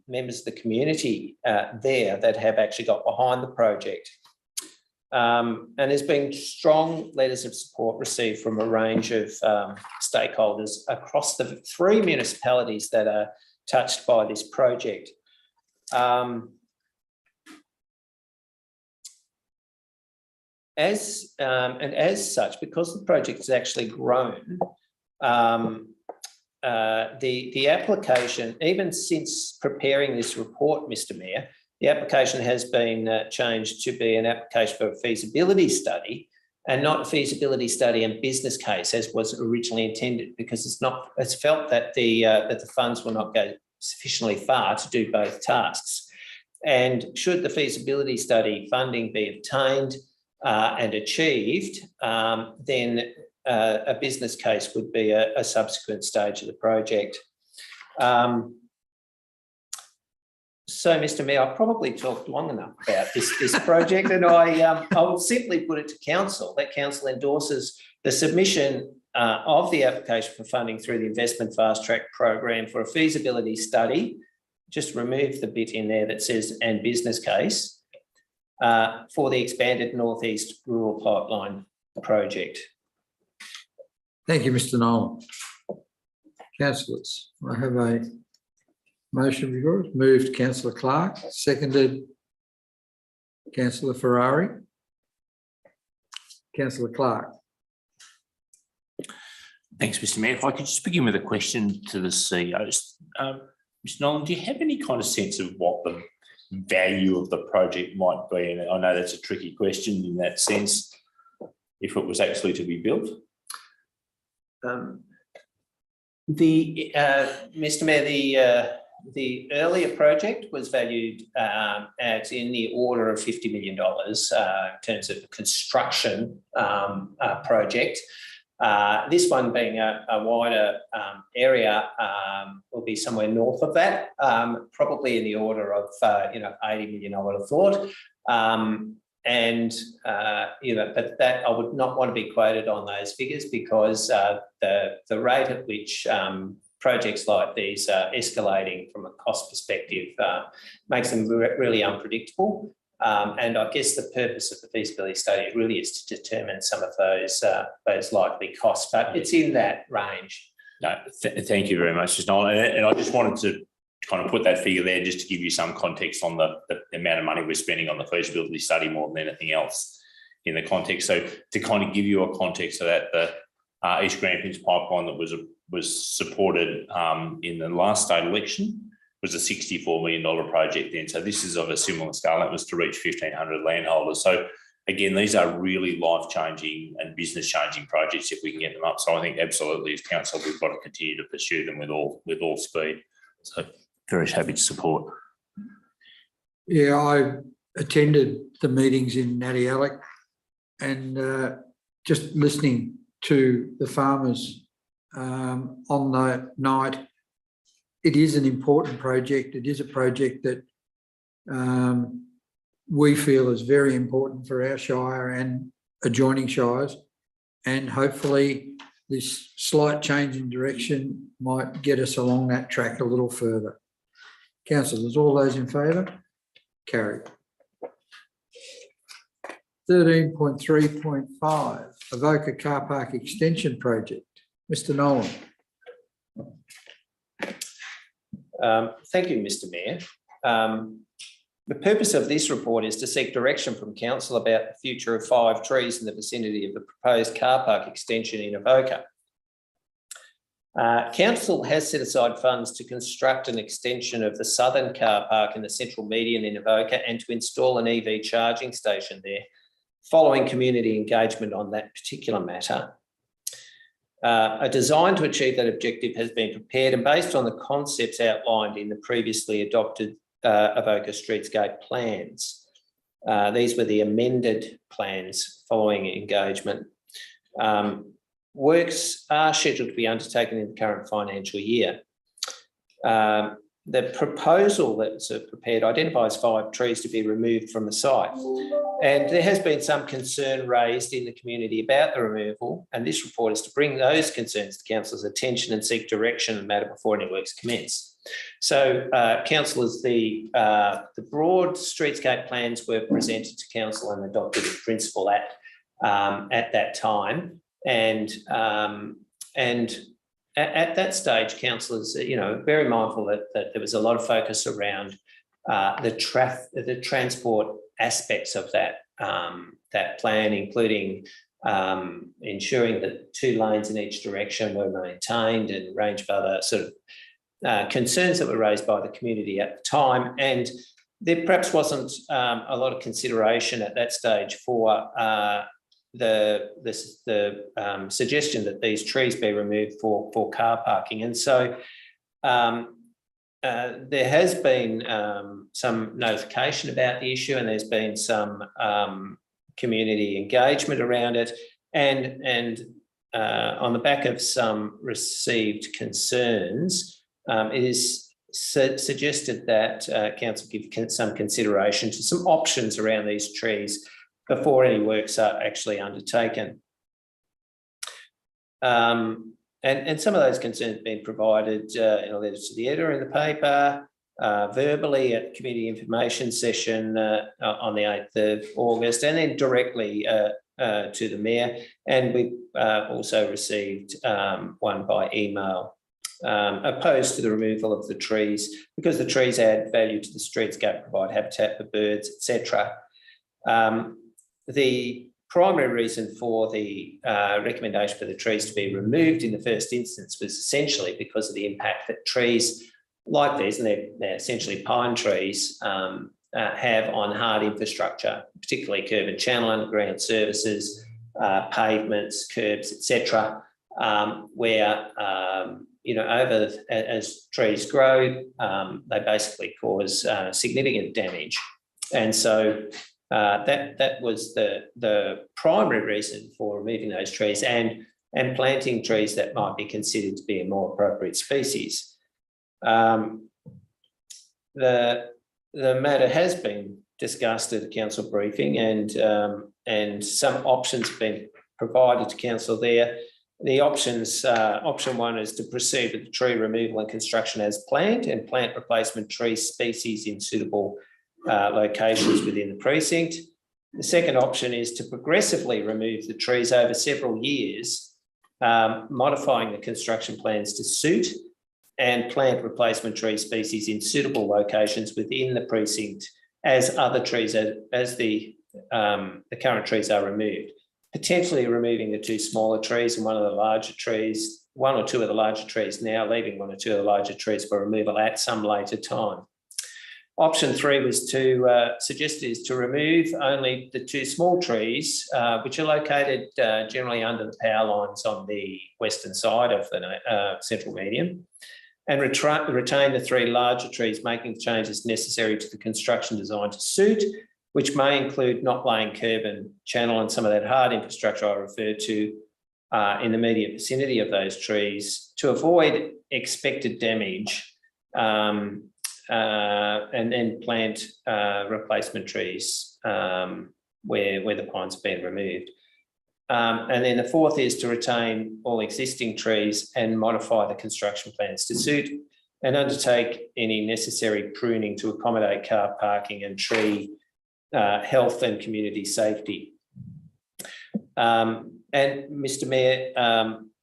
members of the community there that have actually got behind the project. And there's been strong letters of support received from a range of stakeholders across the 3 municipalities that are touched by this project. As such, because the project has actually grown, the application, even since preparing this report, Mr. Mayor, the application has been changed to be an application for a feasibility study, and not a feasibility study and business case as was originally intended, because it's felt that the funds will not go sufficiently far to do both tasks. And should the feasibility study funding be obtained and achieved, then a business case would be a subsequent stage of the project. So, Mr. Mayor, I've probably talked long enough about this project, and I will simply put it to council that council endorses the submission of the application for funding through the Investment Fast Track program for a feasibility study. Just remove the bit in there that says "and business case" for the expanded North East Rural Pipeline project. Thank you, Mr. Nolan. Councillors, I have a motion before us. Moved Councillor Clark, seconded Councillor Ferrari. Councillor Clark. Thanks, Mr. Mayor. If I could just begin with a question to the CEOs. Mr. Nolan, do you have any kind of sense of what the value of the project might be? And I know that's a tricky question in that sense, if it was actually to be built. Mr. Mayor, the earlier project was valued at in the order of $50 million in terms of construction project. This one being a wider area will be somewhere north of that, probably in the order of 80 million, I would have thought. But that I would not want to be quoted on those figures because the rate at which projects like these are escalating from a cost perspective makes them really unpredictable. And I guess the purpose of the feasibility study really is to determine some of those likely costs, but it's in that range. No, thank you very much, Noel. And I just wanted to kind of put that figure there just to give you some context on the amount of money we're spending on the feasibility study more than anything else in the context. So to kind of give you a context of that, the East Grampians pipeline that was supported in the last state election was a $64 million project then. So this is of a similar scale. That was to reach 1,500 landholders. So again, these are really life-changing and business-changing projects if we can get them up. So I think absolutely as council, we've got to continue to pursue them with all speed. So very happy to support. Yeah, I attended the meetings in Natty Alec and just listening to the farmers on the night. It is an important project. It is a project that we feel is very important for our shire and adjoining shires. And hopefully this slight change in direction might get us along that track a little further. Councillors, all those in favour? Carried. 13.3.5, Avoca Car Park Extension Project. Mr. Nolan. Thank you, Mr. Mayor. The purpose of this report is to seek direction from council about the future of 5 trees in the vicinity of the proposed car park extension in Avoca. Council has set aside funds to construct an extension of the southern car park in the central median in Avoca and to install an EV charging station there, following community engagement on that particular matter. A design to achieve that objective has been prepared and based on the concepts outlined in the previously adopted Avoca Streetscape plans. These were the amended plans following engagement. Works are scheduled to be undertaken in the current financial year. The proposal that's prepared identifies 5 trees to be removed from the site. And there has been some concern raised in the community about the removal, and this report is to bring those concerns to council's attention and seek direction on the matter before any works commence. So, councillors, the broad streetscape plans were presented to council and adopted in principle at that time. And at that stage, councillors, very mindful that there was a lot of focus around the transport aspects of that plan, including ensuring that 2 lanes in each direction were maintained and a range of other sort of concerns that were raised by the community at the time. And there perhaps wasn't a lot of consideration at that stage for the suggestion that these trees be removed for car parking. And so there has been some notification about the issue, and there's been some community engagement around it. And on the back of some received concerns, it is suggested that council give some consideration to some options around these trees before any works are actually undertaken. And some of those concerns have been provided in a letter to the editor in the paper, verbally at the community information session on the 8th of August, and then directly to the mayor. And we also received one by email opposed to the removal of the trees because the trees add value to the streetscape, provide habitat for birds, etc. The primary reason for the recommendation for the trees to be removed in the first instance was essentially because of the impact that trees like these, and they're essentially pine trees, have on hard infrastructure, particularly curb and channel underground services, pavements, curbs, etc., where as trees grow, they basically cause significant damage. And so that was the primary reason for removing those trees and planting trees that might be considered to be a more appropriate species. The matter has been discussed at the council briefing, and some options have been provided to council there. The options, option one is to proceed with the tree removal and construction as planned and plant replacement tree species in suitable locations within the precinct. The second option is to progressively remove the trees over several years, modifying the construction plans to suit and plant replacement tree species in suitable locations within the precinct as other trees, as the current trees are removed. Potentially removing the two smaller trees and one or two of the larger trees now, leaving one or two of the larger trees for removal at some later time. Option three was to suggest to remove only the two small trees, which are located generally under the power lines on the western side of the central median, and retain the three larger trees, making the changes necessary to the construction design to suit, which may include not laying curb and channel and some of that hard infrastructure I referred to in the immediate vicinity of those trees to avoid expected damage, and then plant replacement trees where the pine's been removed. And then the fourth is to retain all existing trees and modify the construction plans to suit and undertake any necessary pruning to accommodate car parking and tree health and community safety. And Mr. Mayor,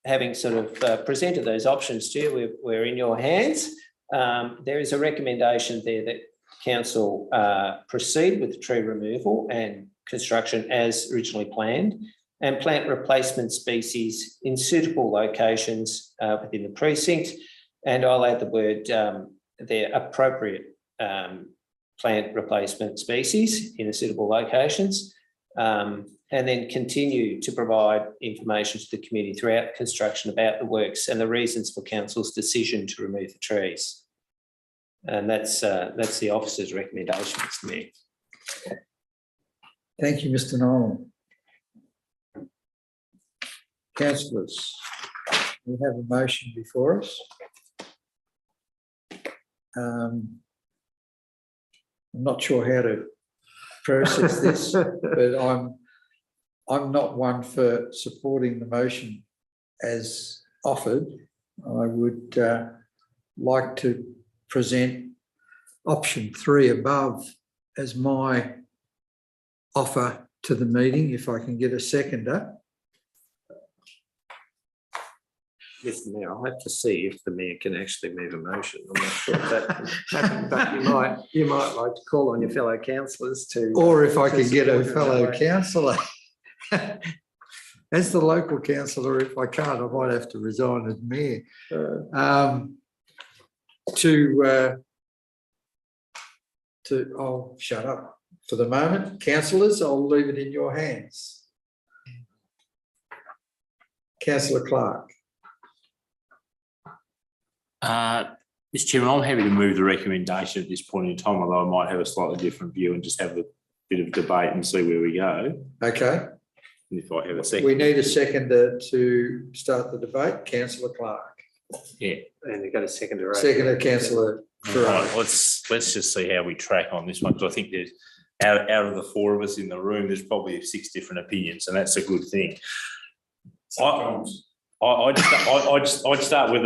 having sort of presented those options to you, we're in your hands. There is a recommendation there that council proceed with the tree removal and construction as originally planned and plant replacement species in suitable locations within the precinct. And I'll add the word there, appropriate plant replacement species in the suitable locations, and then continue to provide information to the community throughout construction about the works and the reasons for council's decision to remove the trees. And that's the officer's recommendation, Mr. Mayor. Thank you, Mr. Nolan. Councillors, we have a motion before us. I'm not sure how to process this, but I'm not one for supporting the motion as offered. I would like to present option 3 above as my offer to the meeting, if I can get a seconder. Mr. Mayor, I'll have to see if the Mayor can actually move a motion. I'm not sure if that can happen, but you might like to call on your fellow councillors to... Or if I can get a support fellow it councillor. As the local councillor, if I can't, I might have to resign as mayor. I'll shut up for the moment. Councillors, I'll leave it in your hands. Councillor Clark. Mr. Chairman, I'm happy to move the recommendation at this point in time, although I might have a slightly different view and just have a bit of debate and see where we go. Okay. And if I have a second. We need a seconder to start the debate. Councillor Clark. Yeah. And you've got a seconder. Seconder, Councillor Right, let's just see how we track on this one, because I think there's out of the 4 of us in the room, there's probably 6 different opinions, and that's a good thing. I'd start with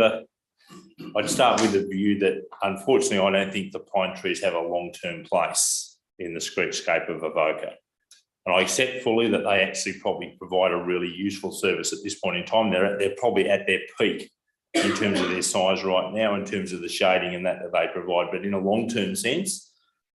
the view that unfortunately I don't think the pine trees have a long-term place in the streetscape of Avoca. And I accept fully that they actually probably provide a really useful service at this point in time. They're probably at their peak in terms of their size right now, in terms of the shading and that they provide. But in a long-term sense,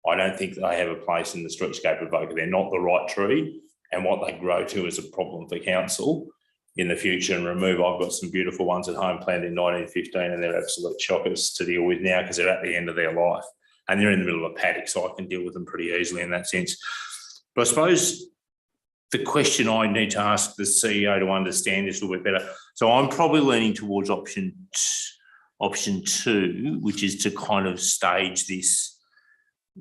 I don't think they have a place in the streetscape of Avoca. They're not the right tree, and what they grow to is a problem for council in the future and remove. I've got some beautiful ones at home planted in 1915, and they're absolute shockers to deal with now because they're at the end of their life and they're in the middle of a paddock, so I can deal with them pretty easily in that sense. But I suppose the question I need to ask the CEO to understand this a little bit better. So I'm probably leaning towards option option 2, which is to kind of stage this,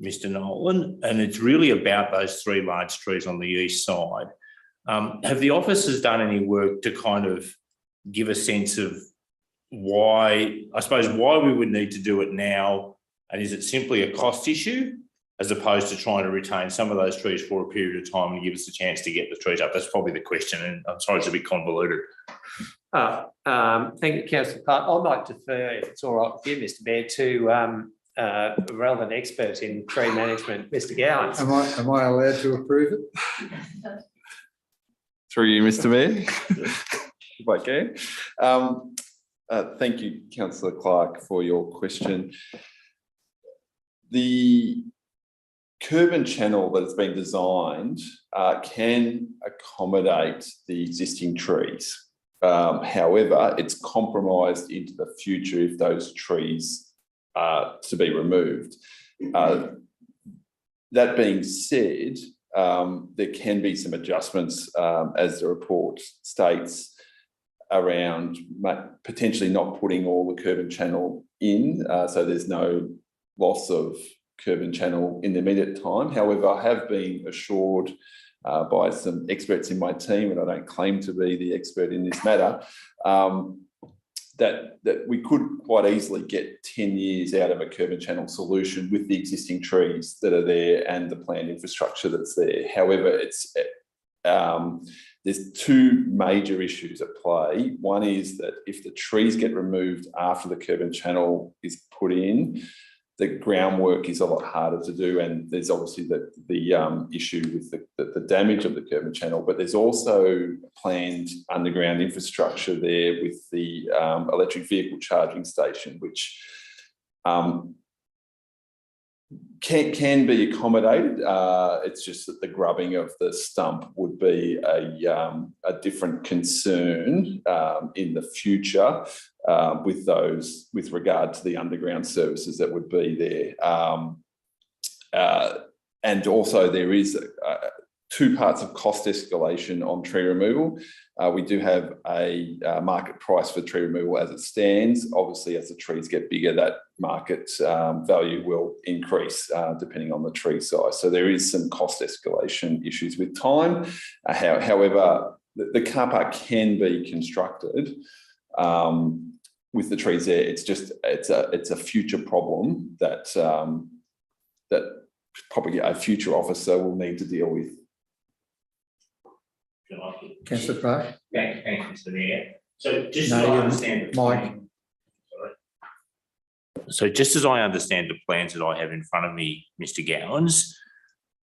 Mr. Nolan, and it's really about those 3 large trees on the east side. Have the officers done any work to kind of give a sense of why, I suppose, why we would need to do it now? And is it simply a cost issue as opposed to trying to retain some of those trees for a period of time and give us a chance to get the trees up? That's probably the question, and I'm sorry it's a bit convoluted. Thank you, Councillor Clark. I might defer, if it's all right with you, Mr. Mayor, to a relevant expert in tree management, Mr. Gowans. Am I allowed to approve it? Through you, Mr. Mayor, if I can. Thank you, Councillor Clark, for your question. The curb and channel that has been designed can accommodate the existing trees. However, it's compromised into the future if those trees are to be removed. That being said, there can be some adjustments, as the report states, around potentially not putting all the curb and channel in, so there's no loss of curb and channel in the immediate time. However, I have been assured by some experts in my team, and I don't claim to be the expert in this matter, that we could quite easily get 10 years out of a curb and channel solution with the existing trees that are there and the planned infrastructure that's there. However, there's 2 major issues at play. One is that if the trees get removed after the curb and channel is put in, the groundwork is a lot harder to do, and there's obviously the issue with the damage of the curb and channel, but there's also planned underground infrastructure there with the electric vehicle charging station, which can be accommodated. It's just that the grubbing of the stump would be a different concern in the future with regard to the underground services that would be there. And also there is 2 parts of cost escalation on tree removal. We do have a market price for tree removal as it stands. Obviously, as the trees get bigger, that market value will increase depending on the tree size. So there is some cost escalation issues with time. However, the car park can be constructed with the trees there. It's just it's a future problem that probably a future officer will need to deal with. Councillor Clark? Thanks, Mr. Mayor. So just No, as I you're- understand the Mike. plan, so just as I understand the plans that I have in front of me, Mr. Gowans,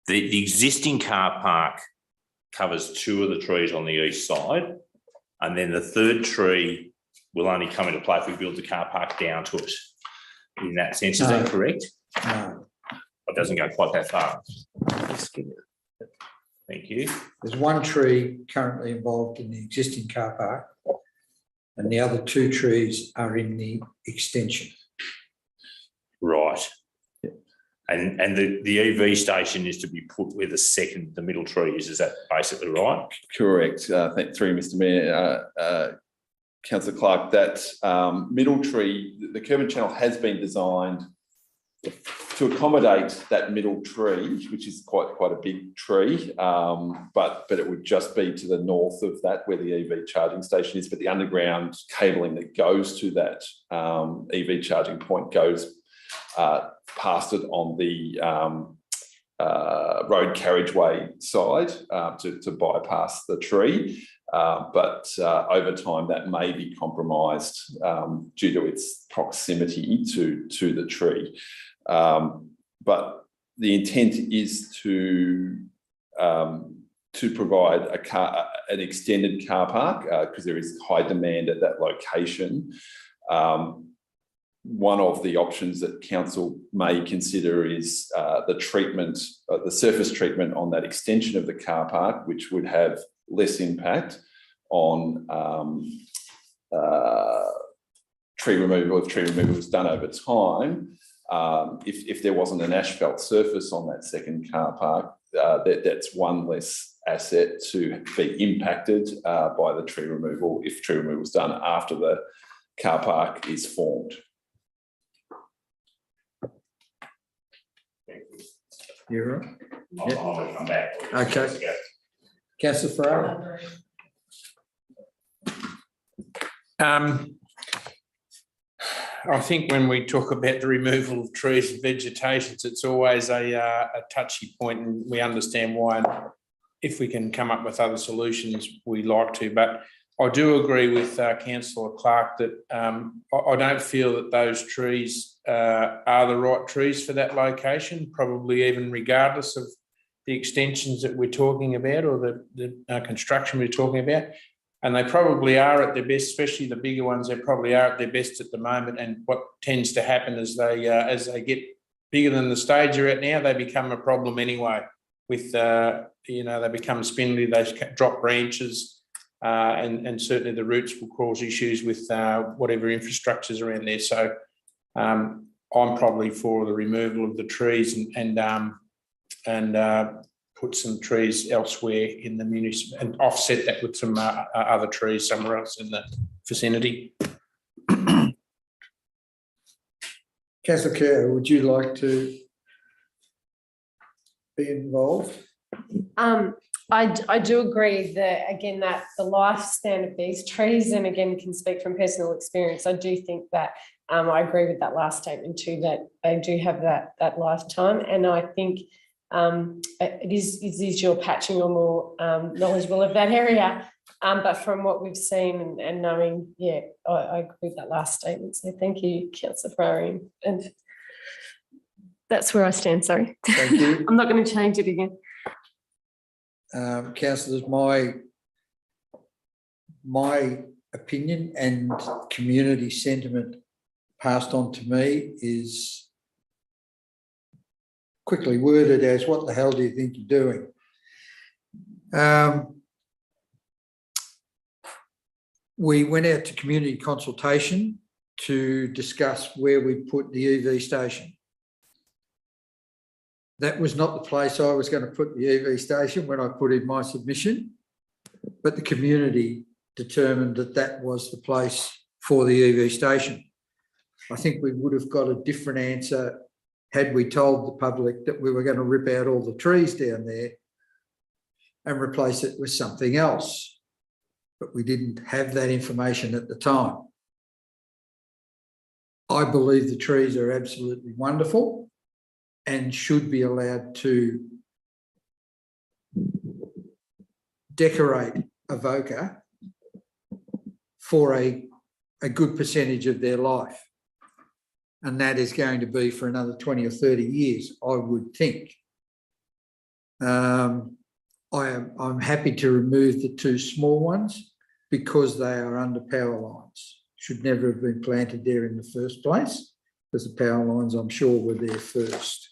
the existing car park covers 2 of the trees on the east side, and then the 3rd tree will only come into play if we build the car park down to it. In that sense, is that No. correct? No, It doesn't go quite that far. Thank you. there's 1 tree currently involved in the existing car park, and the other 2 trees are in the extension. Right. And the EV station is to be put where the middle tree is that basically right? Correct. Through Mr. Mayor, Councillor Clark, that middle tree, the curb and channel has been designed to accommodate that middle tree, which is quite a big tree, but it would just be to the north of that where the EV charging station is. But the underground cabling that goes to that EV charging point goes past it on the road carriageway side to bypass the tree. But over time, that may be compromised due to its proximity to the tree. But the intent is to provide an extended car park because there is high demand at that location. One of the options that council may consider is the surface treatment on that extension of the car park, which would have less impact on tree removal if tree removal was done over time. If there wasn't an asphalt surface on that second car park, that's one less asset to be impacted by the tree removal if tree removal is done after the car park is formed. You're right. I'm going to come back. Okay. Councillor Ferrari. I think when we talk about the removal of trees and vegetations, it's always a touchy point, and we understand why. If we can come up with other solutions, we like to. But I do agree with Councillor Clark that I don't feel that those trees are the right trees for that location, probably even regardless of the extensions that we're talking about or the construction we're talking about. And they probably are at their best, especially the bigger ones. They probably are at their best at the moment. And what tends to happen is as they get bigger than the stage they're at now, they become a problem anyway. With they become spindly, they drop branches, and certainly the roots will cause issues with whatever infrastructure's around there. So I'm probably for the removal of the trees and put some trees elsewhere in the municipal and offset that with some other trees somewhere else in the vicinity. Councillor Kerr, would you like to be involved? I do agree that, again, that the lifespan of these trees, and again, can speak from personal experience, I do think that I agree with that last statement too, that they do have that lifetime. And I think it is your patching or more knowledgeable of that area. But from what we've seen and knowing, yeah, I agree with that last statement. So thank you, Councillor Ferrari. And that's where I stand, sorry. Thank you. I'm not going to change it again. Councillors, my opinion and community sentiment passed on to me is quickly worded as, what the hell do you think you're doing? We went out to community consultation to discuss where we put the EV station. That was not the place I was going to put the EV station when I put in my submission, but the community determined that that was the place for the EV station. I think we would have got a different answer had we told the public that we were going to rip out all the trees down there and replace it with something else. But we didn't have that information at the time. I believe the trees are absolutely wonderful and should be allowed to decorate Avoca for a good percentage of their life. And that is going to be for another 20 or 30 years, I would think. I'm happy to remove the two small ones because they are under power lines. Should never have been planted there in the first place, because the power lines, I'm sure, were there first.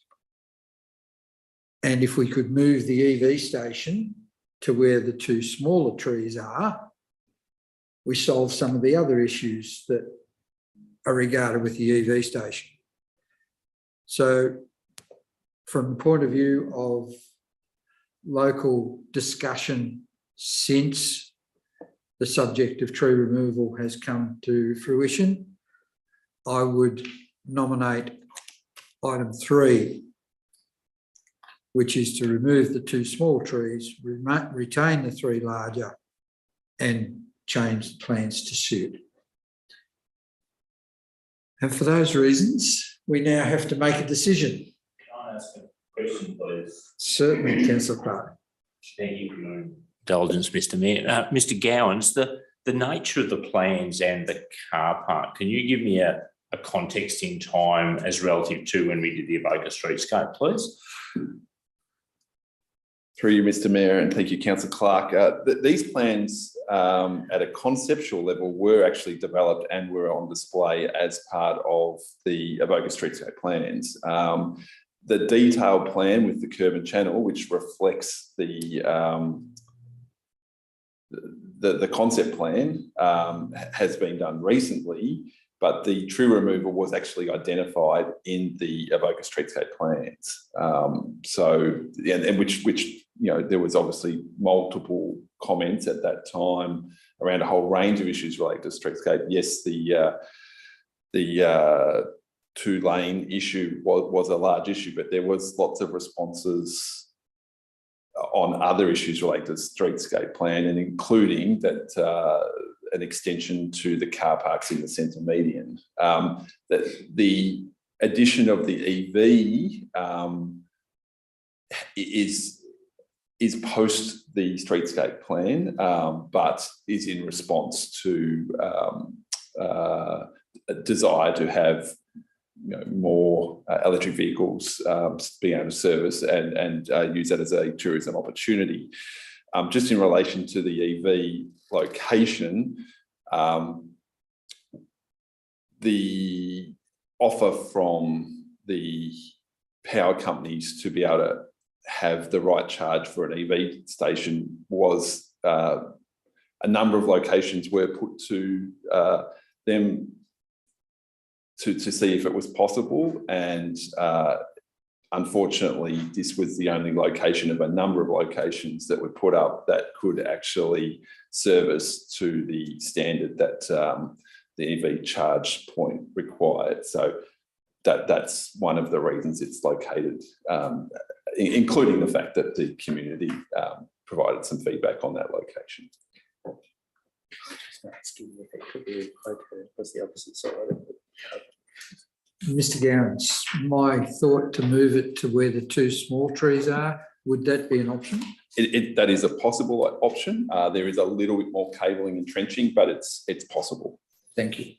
And if we could move the EV station to where the two smaller trees are, we solve some of the other issues that are regarded with the EV station. So from the point of view of local discussion since the subject of tree removal has come to fruition, I would nominate item 3, which is to remove the two small trees, retain the 3 larger, and change the plans to suit. And for those reasons, we now have to make a decision. Can I ask a question, please? Certainly, Councillor Clark. Thank you for your indulgence, Mr. Mayor. Mr. Gowans, the nature of the plans and the car park, can you give me a context in time as relative to when we did the Avoca streetscape, please? Through you, Mr. Mayor, and thank you, Councillor Clark. These plans at a conceptual level were actually developed and were on display as part of the Avoca streetscape plans. The detailed plan with the curb and channel, which reflects the concept plan, has been done recently, but the tree removal was actually identified in the Avoca streetscape plans. Which there was obviously multiple comments at that time around a whole range of issues related to streetscape. Yes, the two-lane issue was a large issue, but there was lots of responses on other issues related to the streetscape plan, and including that an extension to the car parks in the centre median. That the addition of the EV is post the streetscape plan, but is in response to a desire to have more electric vehicles being able to service and use that as a tourism opportunity. Just in relation to the EV location, the offer from the power companies to be able to have the right charge for an EV station was a number of locations were put to them to see if it was possible, and unfortunately this was the only location of a number of locations that were put up that could actually service to the standard that the EV charge point required. So that's one of the reasons it's located, including the fact that the community provided some feedback on that location. Mr. Gowans, my thought to move it to where the two small trees are, would that be an option? That is a possible option. There is a little bit more cabling and trenching, but it's possible. Thank you.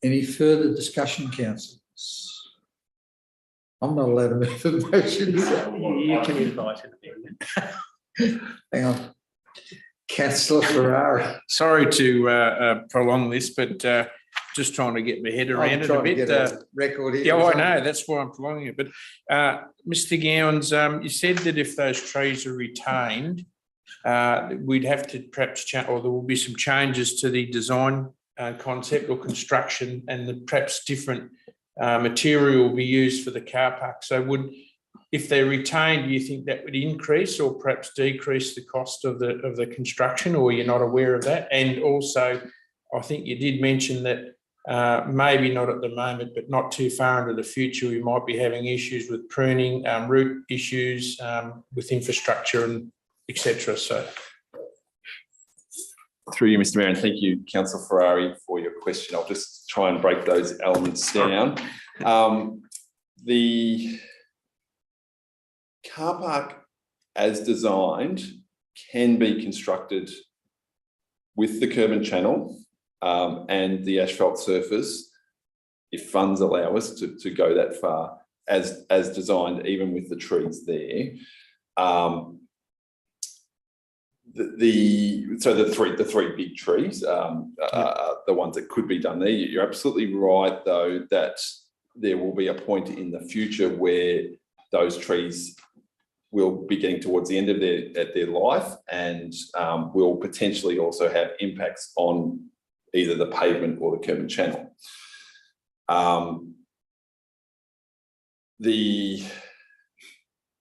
Any further discussion, councillors? I'm not allowed to move the motion. You can invite it. Hang on. Councillor Ferrari. Sorry to prolong this, but just trying to get my head around it a bit. Record here. Yeah, I know, that's why I'm prolonging it. But Mr. Gowans, you said that if those trees are retained, we'd have to perhaps change, or there will be some changes to the design concept or construction, and perhaps different material will be used for the car park. So if they're retained, do you think that would increase or perhaps decrease the cost of the construction, or you're not aware of that? And also, I think you did mention that maybe not at the moment, but not too far into the future, we might be having issues with pruning, root issues with infrastructure and etc. So, through you, Mr. Mayor, and thank you, Councillor Ferrari, for your question. I'll just try and break those elements down. The car park, as designed, can be constructed with the curb and channel and the asphalt surface, if funds allow us to go that far, as designed, even with the trees there. The three big trees are the ones that could be done there. You're absolutely right, though, that there will be a point in the future where those trees will be getting towards the end of their life, and will potentially also have impacts on either the pavement or the curb and channel.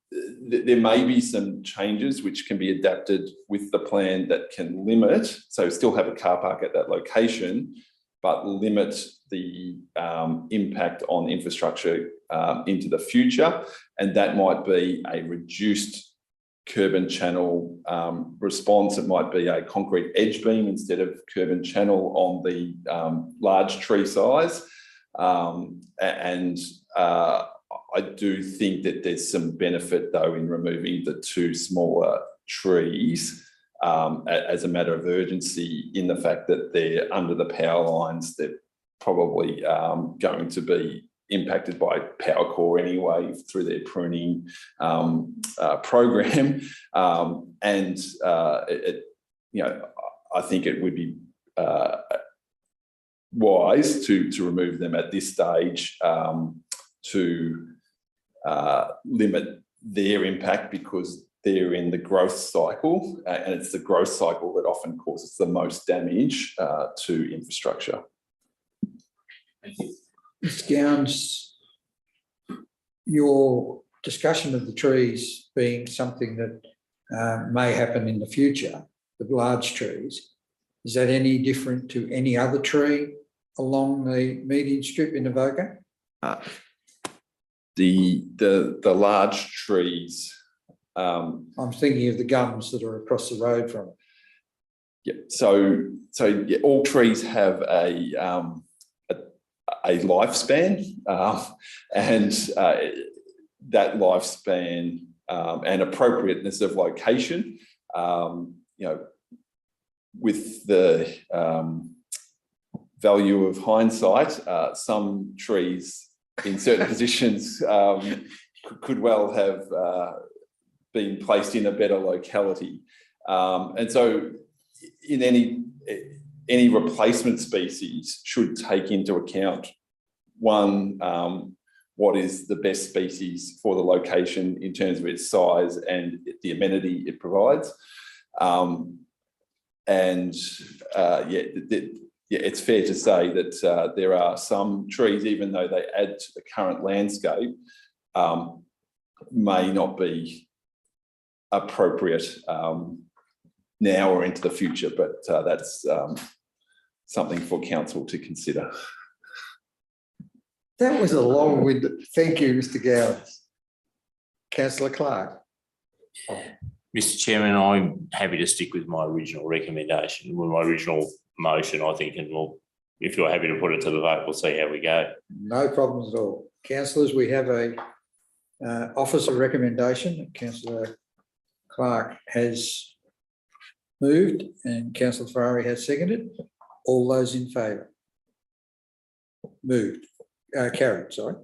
There may be some changes which can be adapted with the plan that can limit, so still have a car park at that location, but limit the impact on infrastructure into the future. And that might be a reduced curb and channel response. It might be a concrete edge beam instead of curb and channel on the large tree size. I do think that there's some benefit, though, in removing the two smaller trees as a matter of urgency, in the fact that they're under the power lines. They're probably going to be impacted by power core anyway through their pruning program. I think it would be wise to remove them at this stage to limit their impact, because they're in the growth cycle, and it's the growth cycle that often causes the most damage to infrastructure. thank you. Mr. Gowans, your discussion of the trees being something that may happen in the future, the large trees, Is that any different to any other tree along the median strip in Avoca? The large trees, I'm thinking of the gums that are across the road from it. yeah, so all trees have a lifespan, and that lifespan and appropriateness of location, with the value of hindsight, some trees in certain positions could well have been placed in a better locality. And so in any replacement species should take into account, one, what is the best species for the location in terms of its size and the amenity it provides. It's fair to say that there are some trees, even though they add to the current landscape, may not be appropriate now or into the future, but that's something for council to consider. That was a long-winded, thank you, Mr. Gowans. Councillor Clark. Mr. Chairman, I'm happy to stick with my original recommendation, with my original motion, I think, and if you're happy to put it to the vote, we'll see how we go. No problems at all. Councillors, we have a officer recommendation that Councillor Clark has moved and Councillor Ferrari has seconded. All those in favour? Moved. Carried, sorry.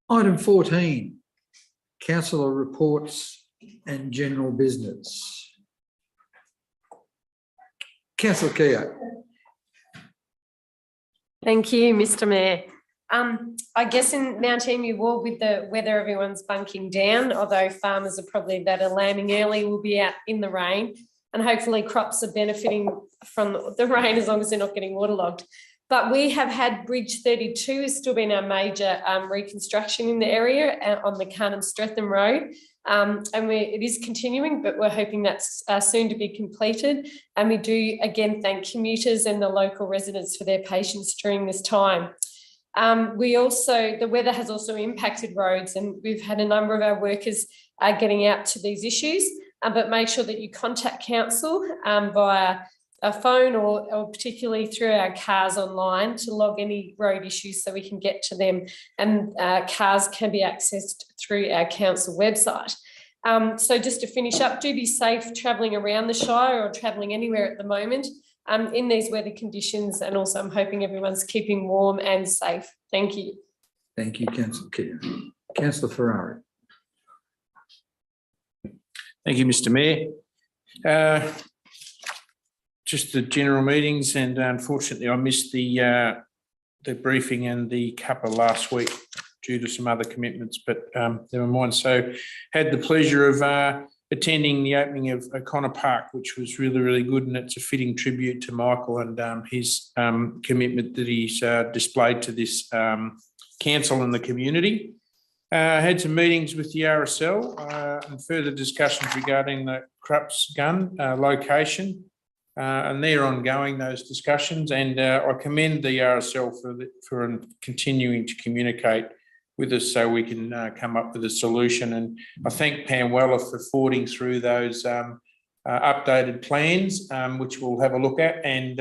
Item 14, councillor reports and general business. Councillor Keogh. Thank you, Mr. Mayor. I guess in Mount Emu Ward, with the weather, everyone's bunking down, although farmers are probably that are lambing early will be out in the rain, and hopefully crops are benefiting from the rain as long as they're not getting waterlogged. But we have had Bridge 32 has still been our major reconstruction in the area on the Carnham-Streatham Road. It is continuing, but we're hoping that's soon to be completed. And we do again thank commuters and the local residents for their patience during this time. The weather has also impacted roads, and we've had a number of our workers getting out to these issues. But make sure that you contact council via a phone or particularly through our cars online to log any road issues so we can get to them, and cars can be accessed through our council website. So just to finish up, do be safe travelling around the Shire or travelling anywhere at the moment in these weather conditions, and also I'm hoping everyone's keeping warm and safe. Thank you. Thank you, Councillor Keogh. Councillor Ferrari. Thank you, Mr. Mayor. Just the general meetings, and unfortunately I missed the briefing and the cuppa last week due to some other commitments, but never mind. So had the pleasure of attending the opening of O'Connor Park, which was really, really good, and it's a fitting tribute to Michael and his commitment that he's displayed to this council and the community. Had some meetings with the RSL and further discussions regarding the Krupp's gun location, and they're ongoing, those discussions, and I commend the RSL for continuing to communicate with us so we can come up with a solution. And I thank Pam Weller for forwarding through those updated plans, which we'll have a look at, and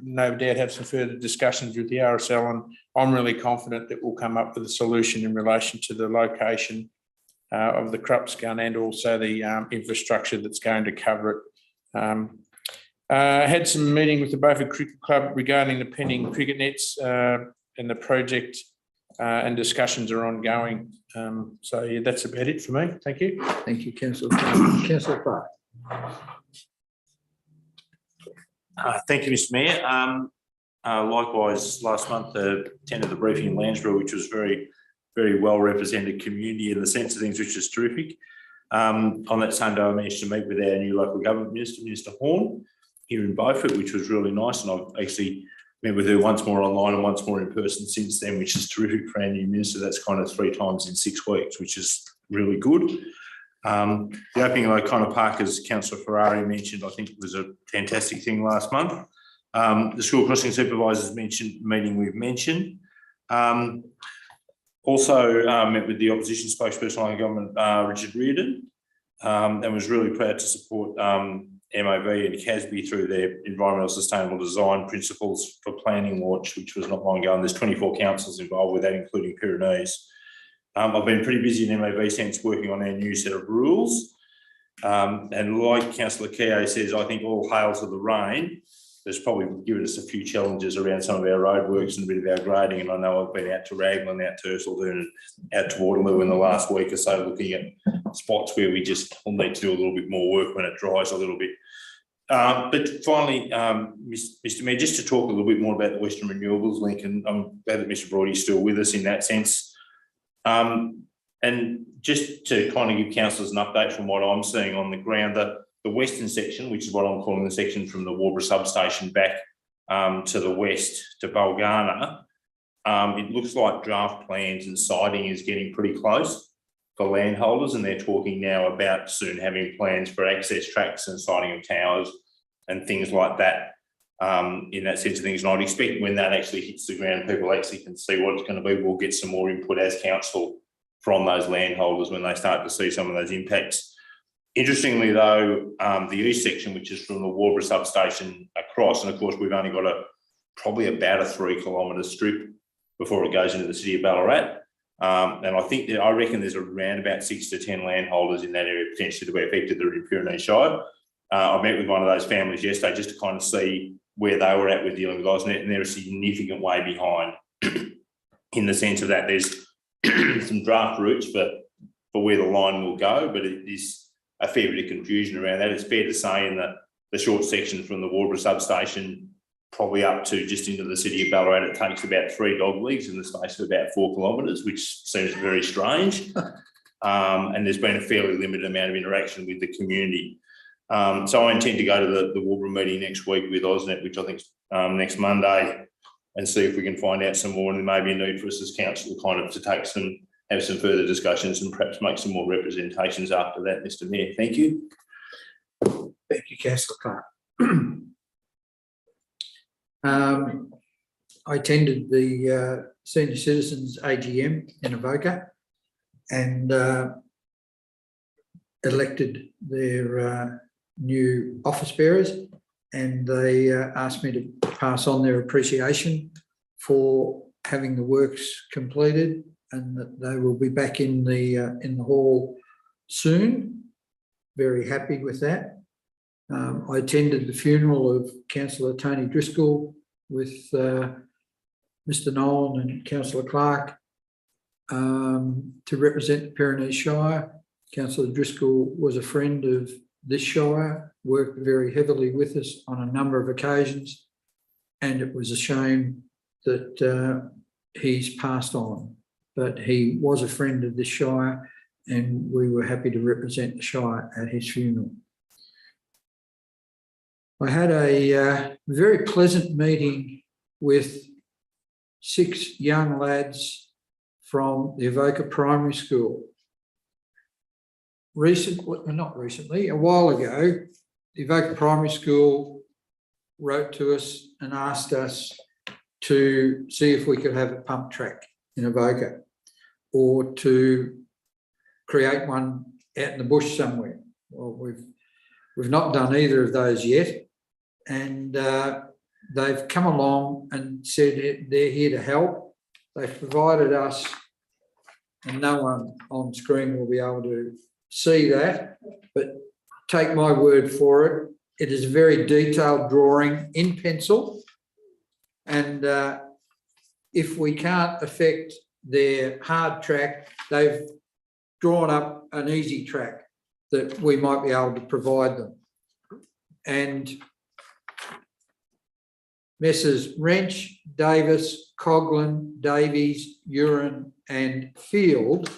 no doubt have some further discussions with the RSL. And I'm really confident that we'll come up with a solution in relation to the location of the Krupp's gun and also the infrastructure that's going to cover it. Had some meeting with the Beaufort Cricket Club regarding the pending cricket nets and the project, and discussions are ongoing. So yeah, that's about it for me. Thank you. Thank you, Councillor. Councillor Clark. Thank you, Mr. Mayor. Likewise, last month, attended the briefing in Landsborough, which was very, very well represented community in the sense of things, which is terrific. On that same day, I managed to meet with our new local government minister, Minister Horn, here in Beaufort, which was really nice. And I've actually met with her once more online and once more in person since then, which is terrific for our new minister. That's kind of 3 times in 6 weeks, which is really good. The opening of O'Connor Park, as Councillor Ferrari mentioned, I think was a fantastic thing last month. The school crossing supervisors meeting we've mentioned. Also met with the opposition spokesperson on government, Richard Reardon, and was really proud to support MOV and CASB through their environmental sustainable design principles for planning launch, which was not long ago. And there's 24 councils involved with that, including Pyrenees. I've been pretty busy in MOV since working on our new set of rules. And like Councillor Keogh says, I think all hail to the rain. There's probably given us a few challenges around some of our roadworks and a bit of our grading. And I know I've been out to Raglan, out to Ercildown, and out to Waterloo in the last week or so, looking at spots where we just will need to do a little bit more work when it dries a little bit. But finally, Mr Mayor, just to talk a little bit more about the Western Renewables Link, and I'm glad that Mr Brody is still with us in that sense. And just to kind of give councillors an update from what I'm seeing on the ground, the western section, which is what I'm calling the section from the Warborough substation back to the west to Bulgana, it looks like draft plans and siting is getting pretty close for landholders, and they're talking now about soon having plans for access tracks and siting of towers and things like that. In that sense of things, and I'd expect when that actually hits the ground, people actually can see what it's going to be. We'll get some more input as council from those landholders when they start to see some of those impacts. Interestingly, though, the east section, which is from the Warborough substation across, and of course we've only got probably about a 3 kilometre strip before it goes into the city of Ballarat. And I reckon there's around about 6 to 10 landholders in that area potentially to be affected that are in Pyrenees Shire. I met with one of those families yesterday just to kind of see where they were at with dealing with AusNet, and they're a significant way behind in the sense of that there's some draft routes for where the line will go, but it is a fair bit of confusion around that. It's fair to say in the short section from the Warborough substation probably up to just into the city of Ballarat, it takes about 3 dog legs in the space of about 4 kilometres, which seems very strange. And there's been a fairly limited amount of interaction with the community. So I intend to go to the Warborough meeting next week with AusNet, which I think is next Monday, and see if we can find out some more, and there may be a need for us as council kind of to have some further discussions and perhaps make some more representations after that, Mr Mayor. Thank you. Thank you, Councillor Clark. I attended the Senior Citizens AGM in Avoca and elected their new office bearers, and they asked me to pass on their appreciation for having the works completed, and that they will be back in the hall soon. Very happy with that. I attended the funeral of Councillor Tony Driscoll with Mr Nolan and Councillor Clark to represent the Pyrenees Shire. Councillor Driscoll was a friend of this Shire, worked very heavily with us on a number of occasions, and it was a shame that he's passed on. But he was a friend of this Shire, and we were happy to represent the Shire at his funeral. I had a very pleasant meeting with 6 young lads from the Avoca Primary School. A while ago, the Avoca Primary School wrote to us and asked us to see if we could have a pump track in Avoca, or to create one out in the bush somewhere. Well, we've not done either of those yet, and they've come along and said they're here to help. They've provided us, and no one on screen will be able to see that, but take my word for it. It is a very detailed drawing in pencil, and if we can't affect their hard track, they've drawn up an easy track that we might be able to provide them. And Messrs Wrench, Davis, Coghlan, Davies, Urin and Field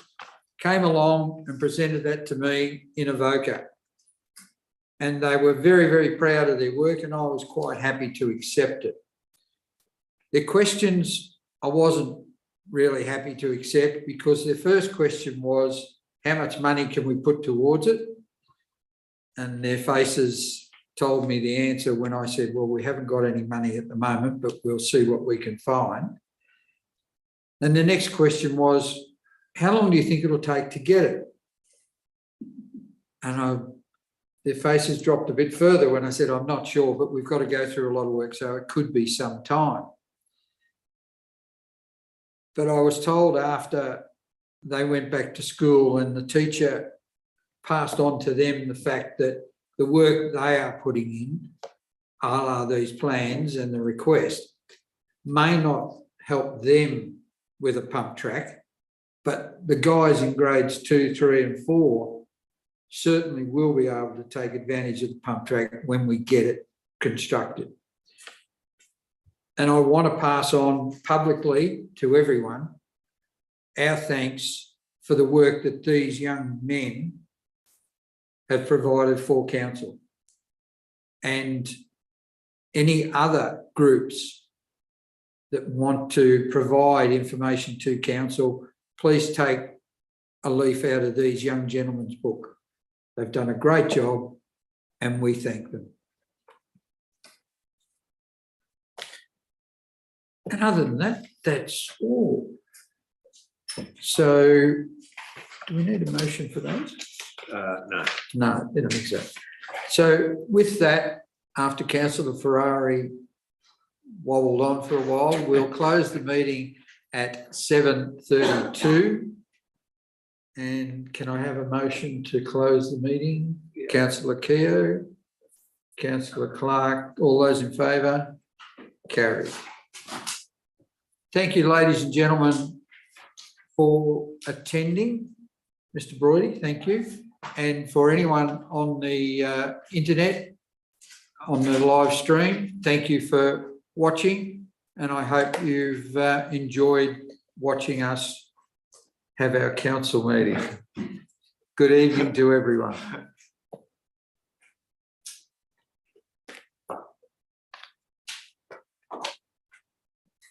came along and presented that to me in Avoca. And they were very, very proud of their work, and I was quite happy to accept it. Their questions I wasn't really happy to accept, because their first question was, how much money can we put towards it? And their faces told me the answer when I said, well, we haven't got any money at the moment, but we'll see what we can find. And the next question was, how long do you think it'll take to get it? And their faces dropped a bit further when I said, I'm not sure, but we've got to go through a lot of work, so it could be some time. But I was told after they went back to school and the teacher passed on to them the fact that the work they are putting in, a la these plans and the request, may not help them with a pump track, but the guys in grades 2, 3 and 4 certainly will be able to take advantage of the pump track when we get it constructed. And I want to pass on publicly to everyone our thanks for the work that these young men have provided for council, and any other groups that want to provide information to council, please take a leaf out of these young gentlemen's book. They've done a great job and we thank them. And other than that, that's all. So do we need a motion for those? No. No, I don't think so. So with that, after Councillor Ferrari wobbled on for a while, we'll close the meeting at 7:32. And can I have a motion to close the meeting? Yeah. Councillor Keogh, Councillor Clark, all those in favour? Carried. Thank you, ladies and gentlemen, for attending. Mr. Broidy, thank you. And for anyone on the internet, on the live stream, thank you for watching. And I hope you've enjoyed watching us have our council meeting. Good evening to everyone.